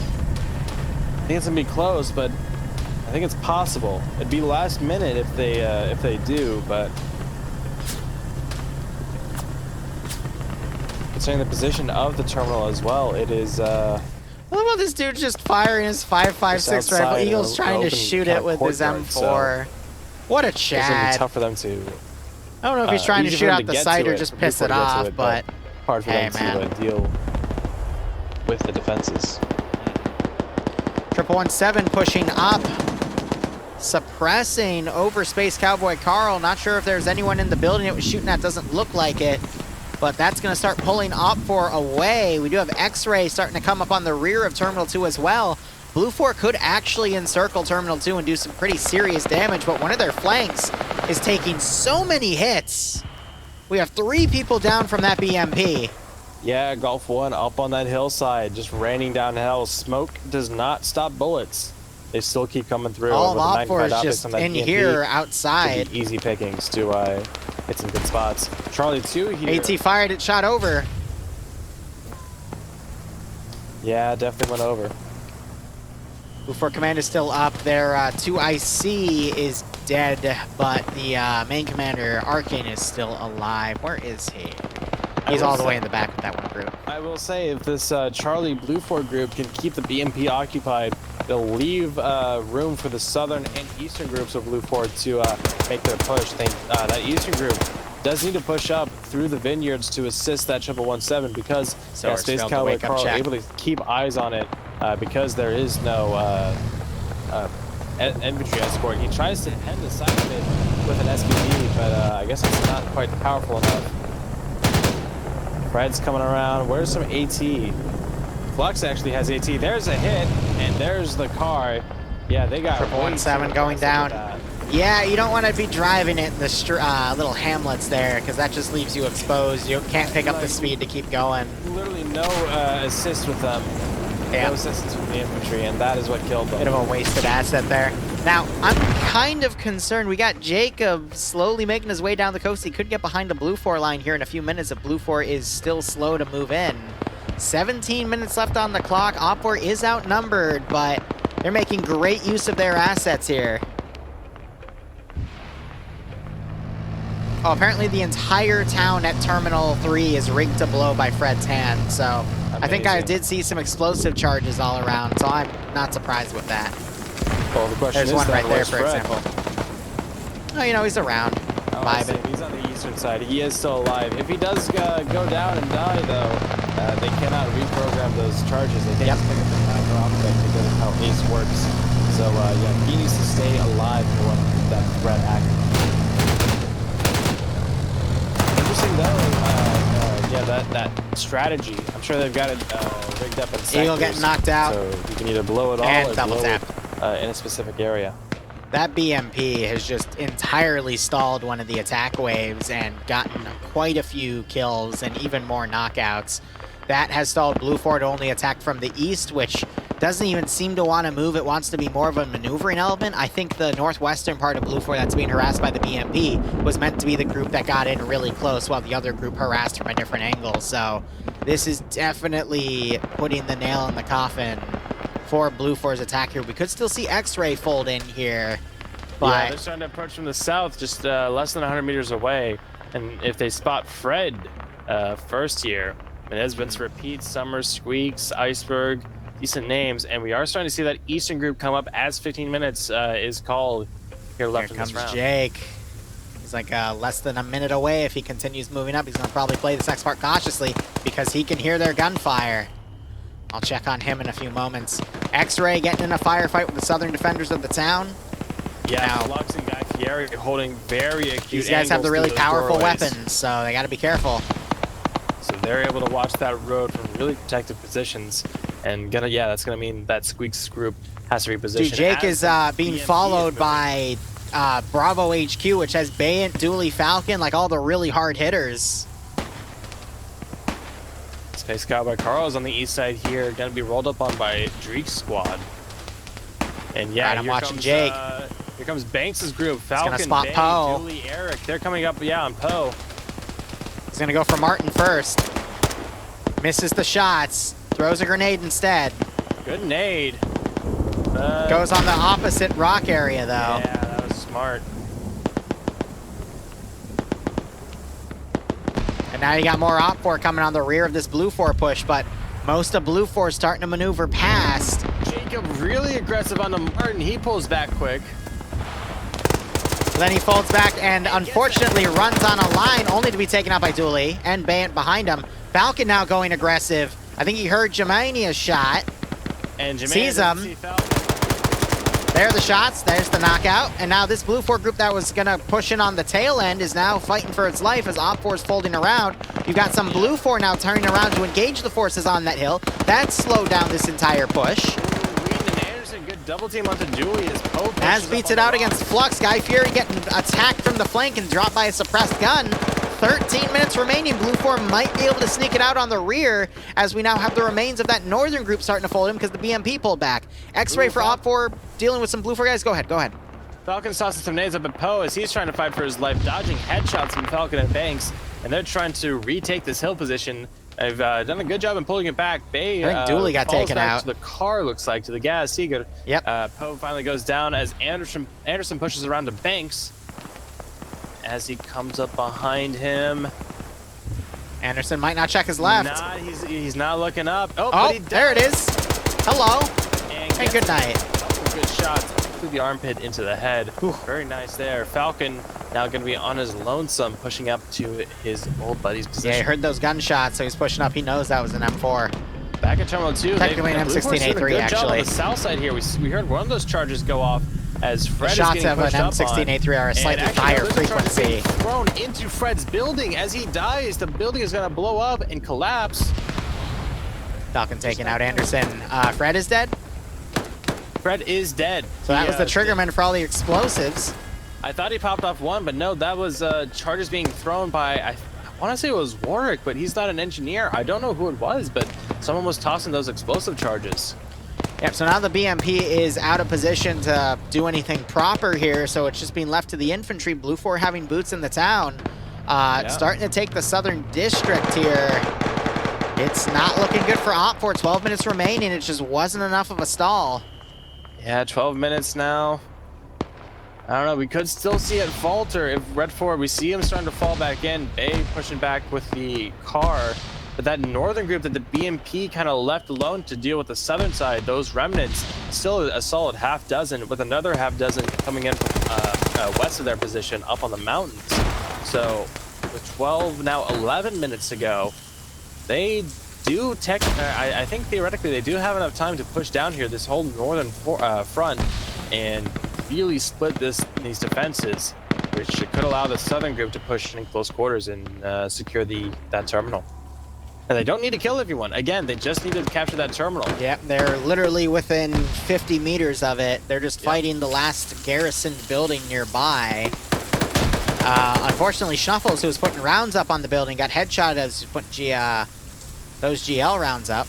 think it's going to be close, but I think it's possible. It'd be last minute if they do, but considering the position of the terminal as well, it is. What about this dude just firing his 5.56 rifle? Eagle's trying to shoot it with his M4. So what a Chad. It's going to be tough for them to. I don't know if he's trying to shoot out the site or just piss it off, but hard for them to deal with the defenses. 117 pushing up, suppressing over Space Cowboy Carl. Not sure if there's anyone in the building it was shooting at. Doesn't look like it. But that's going to start pulling OPFOR away. We do have X-Ray starting to come up on the rear of Terminal 2 as well. BLUFOR could actually encircle Terminal 2 and do some pretty serious damage, but one of their flanks is taking so many hits. We have 3 people down from that BMP. Yeah, Golf 1 up on that hillside, just raining down hell. Smoke does not stop bullets. They still keep coming through. All of OPFOR is just in BMP. here outside. Easy pickings to hit some good spots. Charlie 2 here. AT fired it, shot over. Yeah, definitely went over. BLUFOR command is still up. Their 2IC is dead, but the main commander, Arcane, is still alive. Where is he? He's all the way in the back with that one group. I will say, if this Charlie BLUFOR group can keep the BMP occupied, they'll leave room for the southern and eastern groups of BLUFOR to make their push. That eastern group does need to push up through the vineyards to assist that 1117 because Space Cowboy Carl is able to keep eyes on it because there is no infantry escort. He tries to end the side of it with an SPG, but I guess it's not quite powerful enough. Fred's coming around. Where's some AT? Flux actually has AT. There's a hit, and there's the car. Yeah, they got 717 going down. Yeah, you don't want to be driving it in the little hamlets there, because that just leaves you exposed. You can't pick up the speed to keep going. Literally no assist with them. Yeah. No assistance from the infantry, and that is what killed them. Bit of a wasted asset there. Now, I'm kind of concerned. We got Jacob slowly making his way down the coast. He could get behind the BLUFOR line here in a few minutes if BLUFOR is still slow to move in. 17 minutes left on the clock. OPFOR is outnumbered, but they're making great use of their assets here. Oh, apparently the entire town at Terminal 3 is rigged to blow by Fred's hand, so amazing. I think I did see some explosive charges all around, so I'm not surprised with that. Well, the question There's is one right there, for Fred? example. Oh, you know, he's around. Vibing. He's on the eastern side. He is still alive. If he does go down and die, though, they cannot reprogram those charges. They can't just pick up the back off them because of how ACE works. So, yeah, he needs to stay alive if they want to keep that threat active. Interesting, though, yeah, that strategy. I'm sure they've got it rigged up in sectors. Eagle getting knocked out. So you can either blow it all and or double blow tap. it in a specific area. That BMP has just entirely stalled one of the attack waves and gotten quite a few kills and even more knockouts. That has stalled BLUFOR to only attack from the east, which doesn't even seem to want to move. It wants to be more of a maneuvering element. I think the northwestern part of BLUFOR that's being harassed by the BMP was meant to be the group that got in really close while the other group harassed from a different angle. So this is definitely putting the nail in the coffin for BLUFOR's attack here. We could still see X-Ray fold in here, but yeah, they're starting to approach from the south, just less than 100 meters away. And if they spot Fred first here, Menez, Vince Repeat, Summers, Squeaks, Iceberg, decent names, and we are starting to see that eastern group come up as 15 minutes is called here left in this round. Jake. He's like less than a minute away. If he continues moving up, he's going to probably play this next part cautiously because he can hear their gunfire. I'll check on him in a few moments. X-Ray getting in a firefight with the southern defenders of the town. Yeah, now, Flux and Guy Fieri holding very acute. These guys have the really powerful weapons, so they got to be careful. So they're able to watch that road from really protected positions, and that's gonna mean that Squeaks group has to reposition. Dude, Jake is being followed by Bravo HQ, which has Bayant, Dooley, Falcon, like all the really hard hitters. Space Cowboy Carl is on the east side here, gonna be rolled up on by Dreek's squad. And yeah, right, I'm watching Jake. Here comes Banks' group. Falcon, spot Poe. Dooley, Eric. They're coming up, on Poe. He's gonna go for Martin first. Misses the shots. Throws a grenade instead. Good nade. Goes on the opposite rock area, though. Yeah, that was smart. And now you got more OPFOR coming on the rear of this BLUFOR push, but most of BLUFOR is starting to maneuver past. Jacob really aggressive on the Martin. He pulls back quick. Then he folds back and unfortunately runs on a line only to be taken out by Dooley and Bayant behind him. Falcon now going aggressive. I think he heard Germania's shot. And sees him. There are the shots. There's the knockout. And now this BLUFOR group that was going to push in on the tail end is now fighting for its life as OPFOR is folding around. You've got some BLUFOR now turning around to engage the forces on that hill. That slowed down this entire push. Good double team onto Dooley as Pope. As beats it out against Flux. Guy Fieri getting attacked from the flank and dropped by a suppressed gun. 13 minutes remaining. BLUFOR might be able to sneak it out on the rear as we now have the remains of that northern group starting to fold in because the BMP pulled back. X-Ray for OPFOR dealing with some BLUFOR guys. Go ahead, go ahead. Falcon's tossing some nades up at Poe as he's trying to fight for his life, dodging headshots from Falcon and Banks, and they're trying to retake this hill position I've done a good job in pulling it back. Bay I think Dooley got falls taken back out. to the car, looks like, to the gas. Seager. Yep. Poe finally goes down as Anderson pushes around to Banks. As he comes up behind him. Anderson might not check his left. He's not looking up. Oh, Oh, but he does. there it is. Hello. And good night. Good shots through the armpit into the head. Ooh, very nice there. Falcon now going to be on his lonesome, pushing up to his old buddy's position. Yeah, he heard those gunshots, so he's pushing up. He knows that was an M4. Back at Terminal 2. Technically an M16A3, actually. On the south side here, we heard one of those charges go off as Fred The shots is getting of an pushed up on. M16A3 are a slightly higher frequency. Thrown into Fred's building. As he dies, the building is going to blow up and collapse. Falcon taking out Anderson. Fred is dead? Fred is dead. So that was the triggerman for all the explosives. I thought he popped off one, but no, that was charges being thrown by, I want to say it was Warwick, but he's not an engineer. I don't know who it was, but someone was tossing those explosive charges. Yep, so now the BMP is out of position to do anything proper here, so it's just being left to the infantry. BLUFOR having boots in the town. Starting to take the southern district here. It's not looking good for OPFOR. 12 minutes remaining. It just wasn't enough of a stall. Yeah, 12 minutes now. I don't know, we could still see it falter if Red 4, we see him starting to fall back in. Bay pushing back with the car. But that northern group that the BMP kind of left alone to deal with the southern side, those remnants, still a solid half dozen, with another half dozen coming in from west of their position up on the mountains. So with 12, now 11 minutes to go, they do I think theoretically they do have enough time to push down here this whole northern front and really split these defenses, which could allow the southern group to push in close quarters and secure that terminal. And they don't need to kill everyone. Again, they just need to capture that terminal. Yep, they're literally within 50 meters of it. They're just fighting the last garrisoned building nearby. Unfortunately, Shuffles, who was putting rounds up on the building, got headshot as he put those GL rounds up.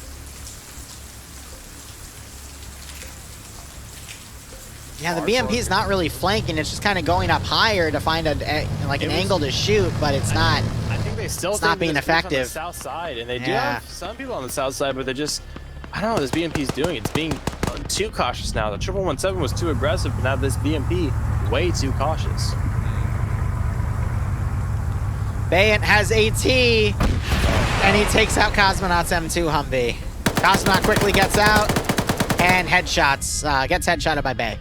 Yeah, the BMP is not really flanking. It's just kind of going up higher to find an angle to shoot, but it's not. I think they still it's not being effective. On the south side, and they do have some people on the south side, but they're just, I don't know what this BMP is doing. It's being too cautious now. The 1117 was too aggressive, but now this BMP way too cautious. Bayant has AT, and he takes out Cosmonaut's M2 Humvee. Cosmonaut quickly gets out, and headshots. Gets headshotted by Bay.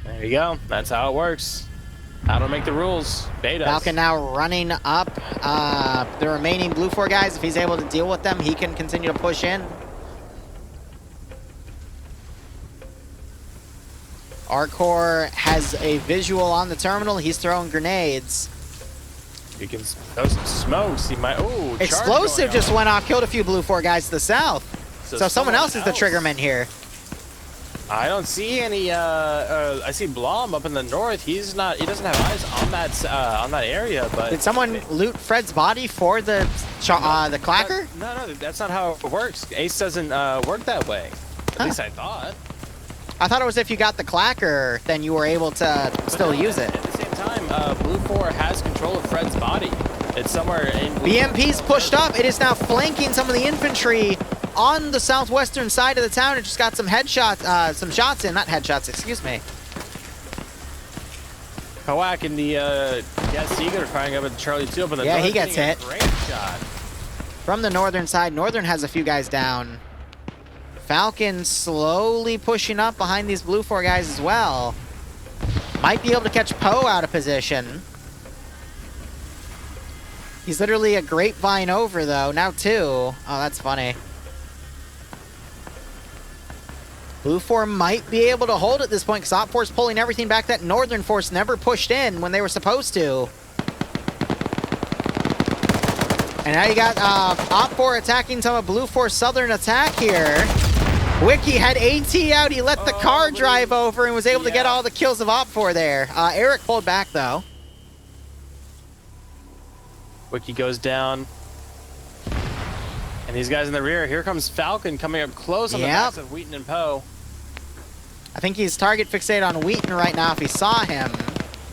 There you go. That's how it works. I don't make the rules. Bay does. Falcon now running up the remaining BLUFOR guys. If he's able to deal with them, he can continue to push in. Arcor has a visual on the terminal. He's throwing grenades. He can throw some smokes. He might. Oh, explosive just went off. Killed a few BLUFOR guys to the south. So someone else is the triggerman here. I don't see any. I see Blom up in the north. He's not. He doesn't have eyes on that area. But did someone loot Fred's body for the clacker? No, that's not how it works. Ace doesn't work that way. At least I thought. I thought it was if you got the clacker, then you were able to still use it. At the same time, BLUFOR has control of Fred's body. It's somewhere in. BMP's pushed up. It is now flanking some of the infantry on the southwestern side of the town. It just got some headshots, some shots in, not headshots, excuse me. Kowak and the Seeger firing up at Charlie 2 up in the north. Yeah, he gets hit. Great shot. From the northern side, Northern has a few guys down. Falcon slowly pushing up behind these BLUFOR guys as well. Might be able to catch Poe out of position. He's literally a grapevine over, though. Now 2. Oh, that's funny. BLUFOR might be able to hold at this point because OPFOR's pulling everything back. That Northern force never pushed in when they were supposed to. And now you got OPFOR attacking some of BLUFOR's southern attack here. Wiki had AT out. He let the car drive over and was able to get all the kills of OPFOR there. Eric pulled back, though. Wiki goes down. And these guys in the rear. Here comes Falcon coming up close on the backs of Wheaton and Poe. I think he's target fixated on Wheaton right now if he saw him.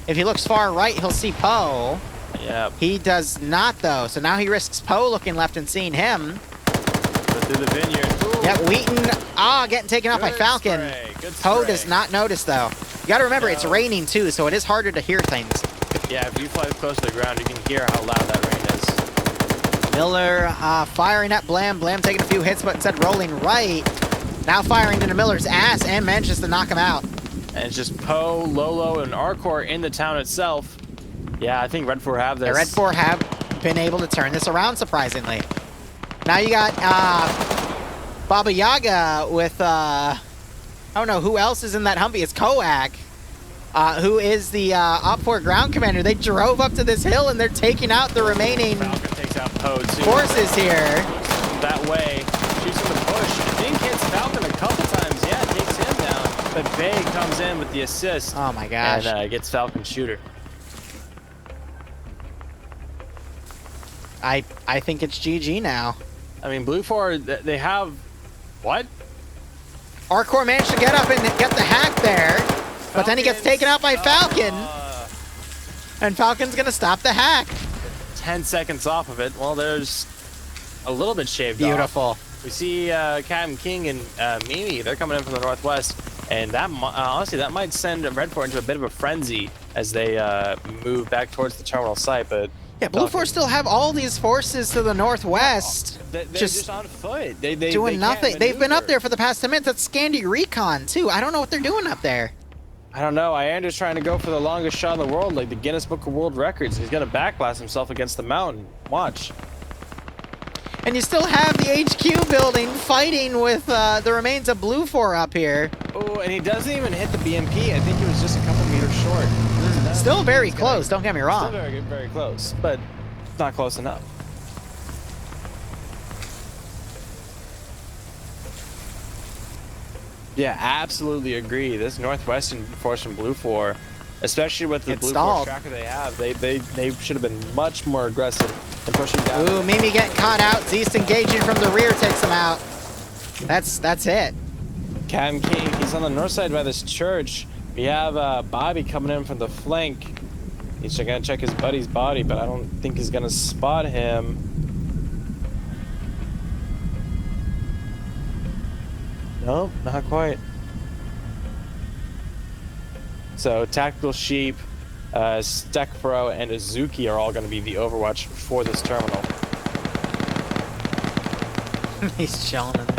If he looks far right, he'll see Poe. Yeah. He does not, though. So now he risks Poe looking left and seeing him. Go through the vineyard. Ooh. Yep, Wheaton, getting taken out by Falcon. Poe does not notice, though. You got to remember, it's raining, too, so it is harder to hear things. Yeah, if you fly close to the ground, you can hear how loud that rain is. Miller firing at Blam. Blam taking a few hits, but instead rolling right. Now firing into Miller's ass and manages to knock him out. And it's just Poe, Lolo, and Arcor in the town itself. Yeah, I think Red 4 have this. The Red 4 have been able to turn this around, surprisingly. Now you got Baba Yaga with, I don't know who else is in that Humvee. It's Koak, who is the OPFOR ground commander. They drove up to this hill and they're taking out the remaining Falcon takes out Poe too. forces here. That way, shoots in the bush. I think hits Falcon a couple times. Yeah, takes him down. But Bay comes in with the assist. Oh my gosh. And gets Falcon shooter. I think it's GG now. I mean, BLUFOR, they have... What? Arcor managed to get up and get the hack there, but then he gets taken out by Falcon. And Falcon's going to stop the hack. 10 seconds off of it. Well, there's a little bit shaved off. Beautiful. We see Captain King and Mimi. They're coming in from the northwest. And that honestly, that might send Red 4 into a bit of a frenzy as they move back towards the terminal site. But yeah, BLUFOR still have all these forces to the northwest. They're just on foot. They doing nothing. They've been up there for the past 10 minutes. That's Scandi Recon, too. I don't know what they're doing up there. I don't know. Iander's trying to go for the longest shot in the world, like the Guinness Book of World Records. He's going to backblast himself against the mountain. Watch. And you still have the HQ building fighting with the remains of BLUFOR up here. Oh, and he doesn't even hit the BMP. I think he was just a couple meters short. Still very close, don't get me wrong. Still very, very close, but not close enough. Yeah, absolutely agree. This Northwestern force from BLUFOR, especially with the BLUFOR tracker they have, they should have been much more aggressive in pushing down. Ooh, Mimi getting caught out. Zeist engaging from the rear takes him out. That's it. Captain King, he's on the north side by this church. We have Bobby coming in from the flank. He's gonna check his buddy's body, but I don't think he's gonna spot him. Nope, not quite. So Tactical Sheep, Stek Pro, and Azuki are all gonna be the Overwatch for this terminal. He's chilling in there.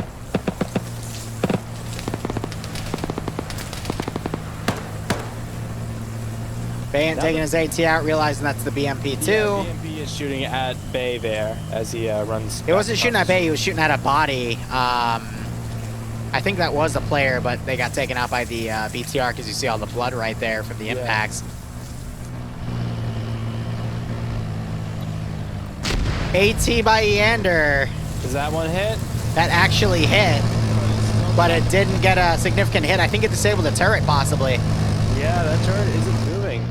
Bayan taking his AT out, realizing that's the BMP too. Yeah, BMP is shooting at Bay there as he runs. He wasn't shooting at Bay, he was shooting at a body. I think that was a player, but they got taken out by the BTR because you see all the blood right there from the impacts. AT by Eander. Does that one hit? That actually hit, but it didn't get a significant hit. I think it disabled the turret possibly. Yeah, that turret isn't moving.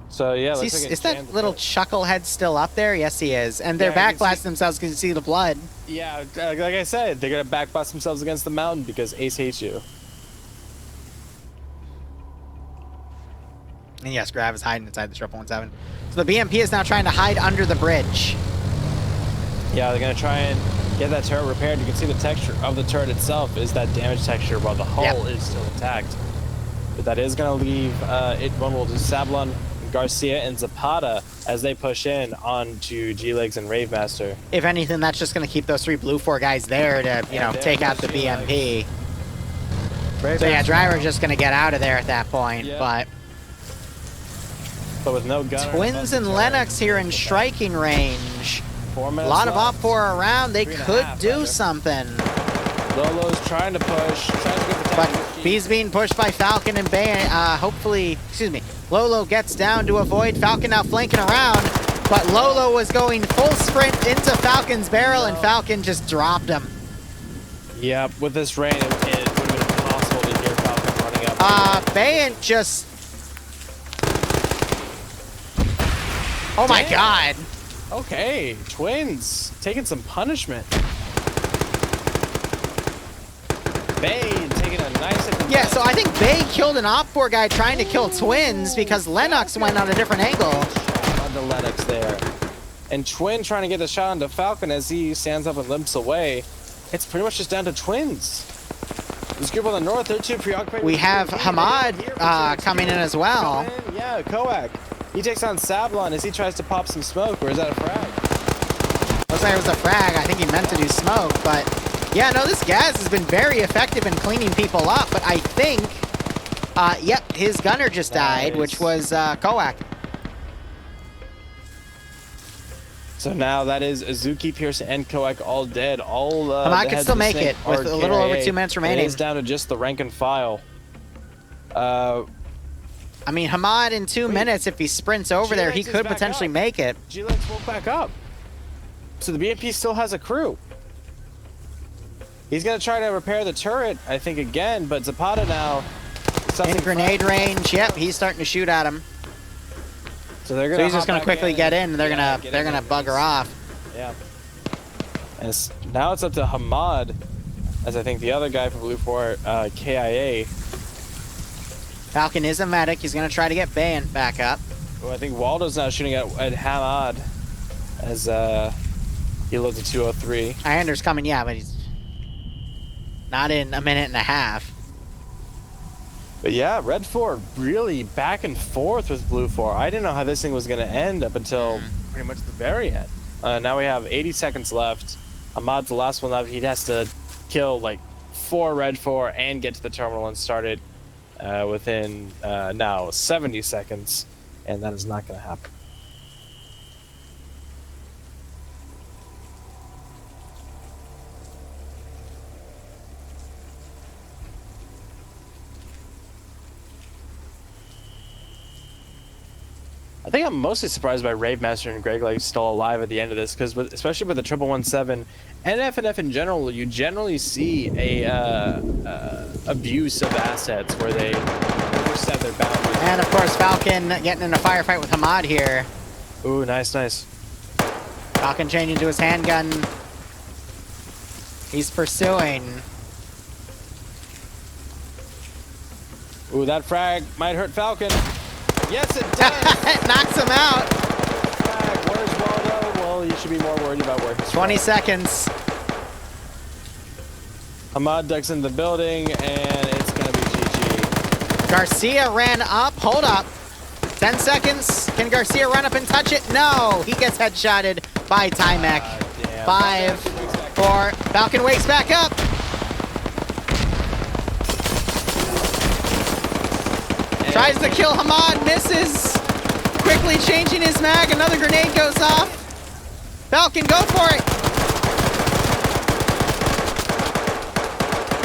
So yeah, looks like is that little chucklehead still up there? Yes, he is. And they're backblasting themselves because you see the blood. Yeah, like I said, they're gonna backblast themselves against the mountain because Ace hates you. And yes, Grav is hiding inside the 117. So the BMP is now trying to hide under the bridge. Yeah, they're gonna try and get that turret repaired. You can see the texture of the turret itself is that damage texture while the hull is still intact. But that is gonna leave it vulnerable to Sablon, Garcia, and Zapata as they push in onto G-Legs and Ravemaster. If anything, that's just going to keep those 3 BLUFOR guys there to, you know, take out the BMP. So yeah, Driver's just going to get out of there at that point, but with no gun. Twins and Lennox here in striking range. 4 minutes a lot of left. OPFOR around. They could do something. Lolo's trying to push. But he's being pushed by Falcon and Bay. Hopefully, excuse me, Lolo gets down to avoid Falcon now flanking around. But Lolo was going full sprint into Falcon's barrel, and Falcon just dropped him. Yeah, with this rain, it would have been impossible to hear Falcon running up. Bayant just... Oh my god. Okay, Twins taking some punishment. Bay taking a nice... Yeah, so I think Bay killed an OPFOR guy trying to kill Twins because Lennox went on a different angle. onto Lennox there. And Twin trying to get the shot onto Falcon as he stands up and limps away. It's pretty much just down to Twins. This group on the north, they're too preoccupied. We have Hamad coming in as well. Yeah, Koak. He takes on Sablon as he tries to pop some smoke, or is that a frag? Looks like it was a frag. I think he meant to do smoke, but yeah, no, this gas has been very effective in cleaning people up, but I think, yep, his gunner just died, which was Koak. So now that is Azuki, Pierce, and Koak all dead. All Hamad can still make it with a little over 2 minutes remaining. It is down to just the rank and file. I mean, Hamad in 2 minutes, if he sprints over there, he could potentially make it. G-Lex woke back up. So the BMP still has a crew. He's going to try to repair the turret, I think, again, but Zapata now... In grenade range, yep, he's starting to shoot at him. So they're gonna. So he's just gonna quickly get in, and they're gonna bugger off. Yeah. And now it's up to Hamad, as I think the other guy from BLUFOR, KIA. Falcon is a medic. He's gonna try to get Bayan back up. Well, I think Waldo's now shooting at Hamad, as he loads a 203. Ironder's coming, yeah, but he's not in a minute and a half. But yeah, Red 4 really back and forth with BLUFOR. I didn't know how this thing was going to end up until pretty much the very end. Now we have 80 seconds left. Ahmad's the last one left. He has to kill like 4 Red 4 and get to the terminal and start it within now 70 seconds. And that is not going to happen. I think I'm mostly surprised by Rave Master and Greg like still alive at the end of this, because especially with the 117 and FNF in general, you generally see a abuse of assets where they overstep their boundaries. And of course, Falcon getting in a firefight with Hamad here. Ooh, nice, nice. Falcon changing to his handgun. He's pursuing. Ooh, that frag might hurt Falcon. Yes, it does. It knocks him out. Where's Waldo? Well, you should be more worried about where he's 20 seconds. Hamad ducks in the building, and it's going to be GG. Garcia ran up. Hold up. 10 seconds. Can Garcia run up and touch it? No. He gets headshotted by Timek. 5, 4. Falcon wakes back up. Tries to kill Hamad, misses. Quickly changing his mag, another grenade goes off. Falcon, go for it.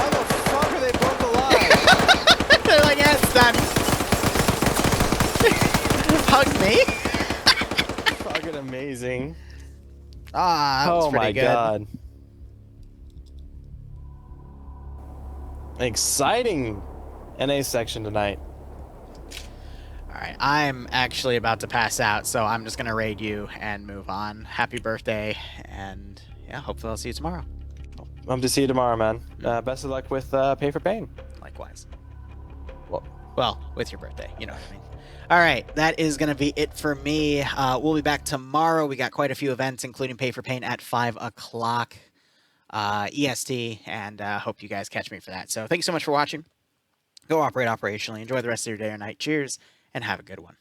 How the fuck are they both alive? They're like, yeah, it's done. Hug me. Fucking amazing. Ah, that was pretty good. God. Exciting NA section tonight. Alright, I'm actually about to pass out, so I'm just going to raid you and move on. Happy birthday, and yeah, hopefully I'll see you tomorrow. Hope to see you tomorrow, man. Best of luck with Pay for Pain. Likewise. Well, with your birthday, you know what I mean. Alright, that is going to be it for me. We'll be back tomorrow. We got quite a few events, including Pay for Pain at 5 o'clock EST, and hope you guys catch me for that. So thank you so much for watching. Go operate operationally. Enjoy the rest of your day or night. Cheers, and have a good one.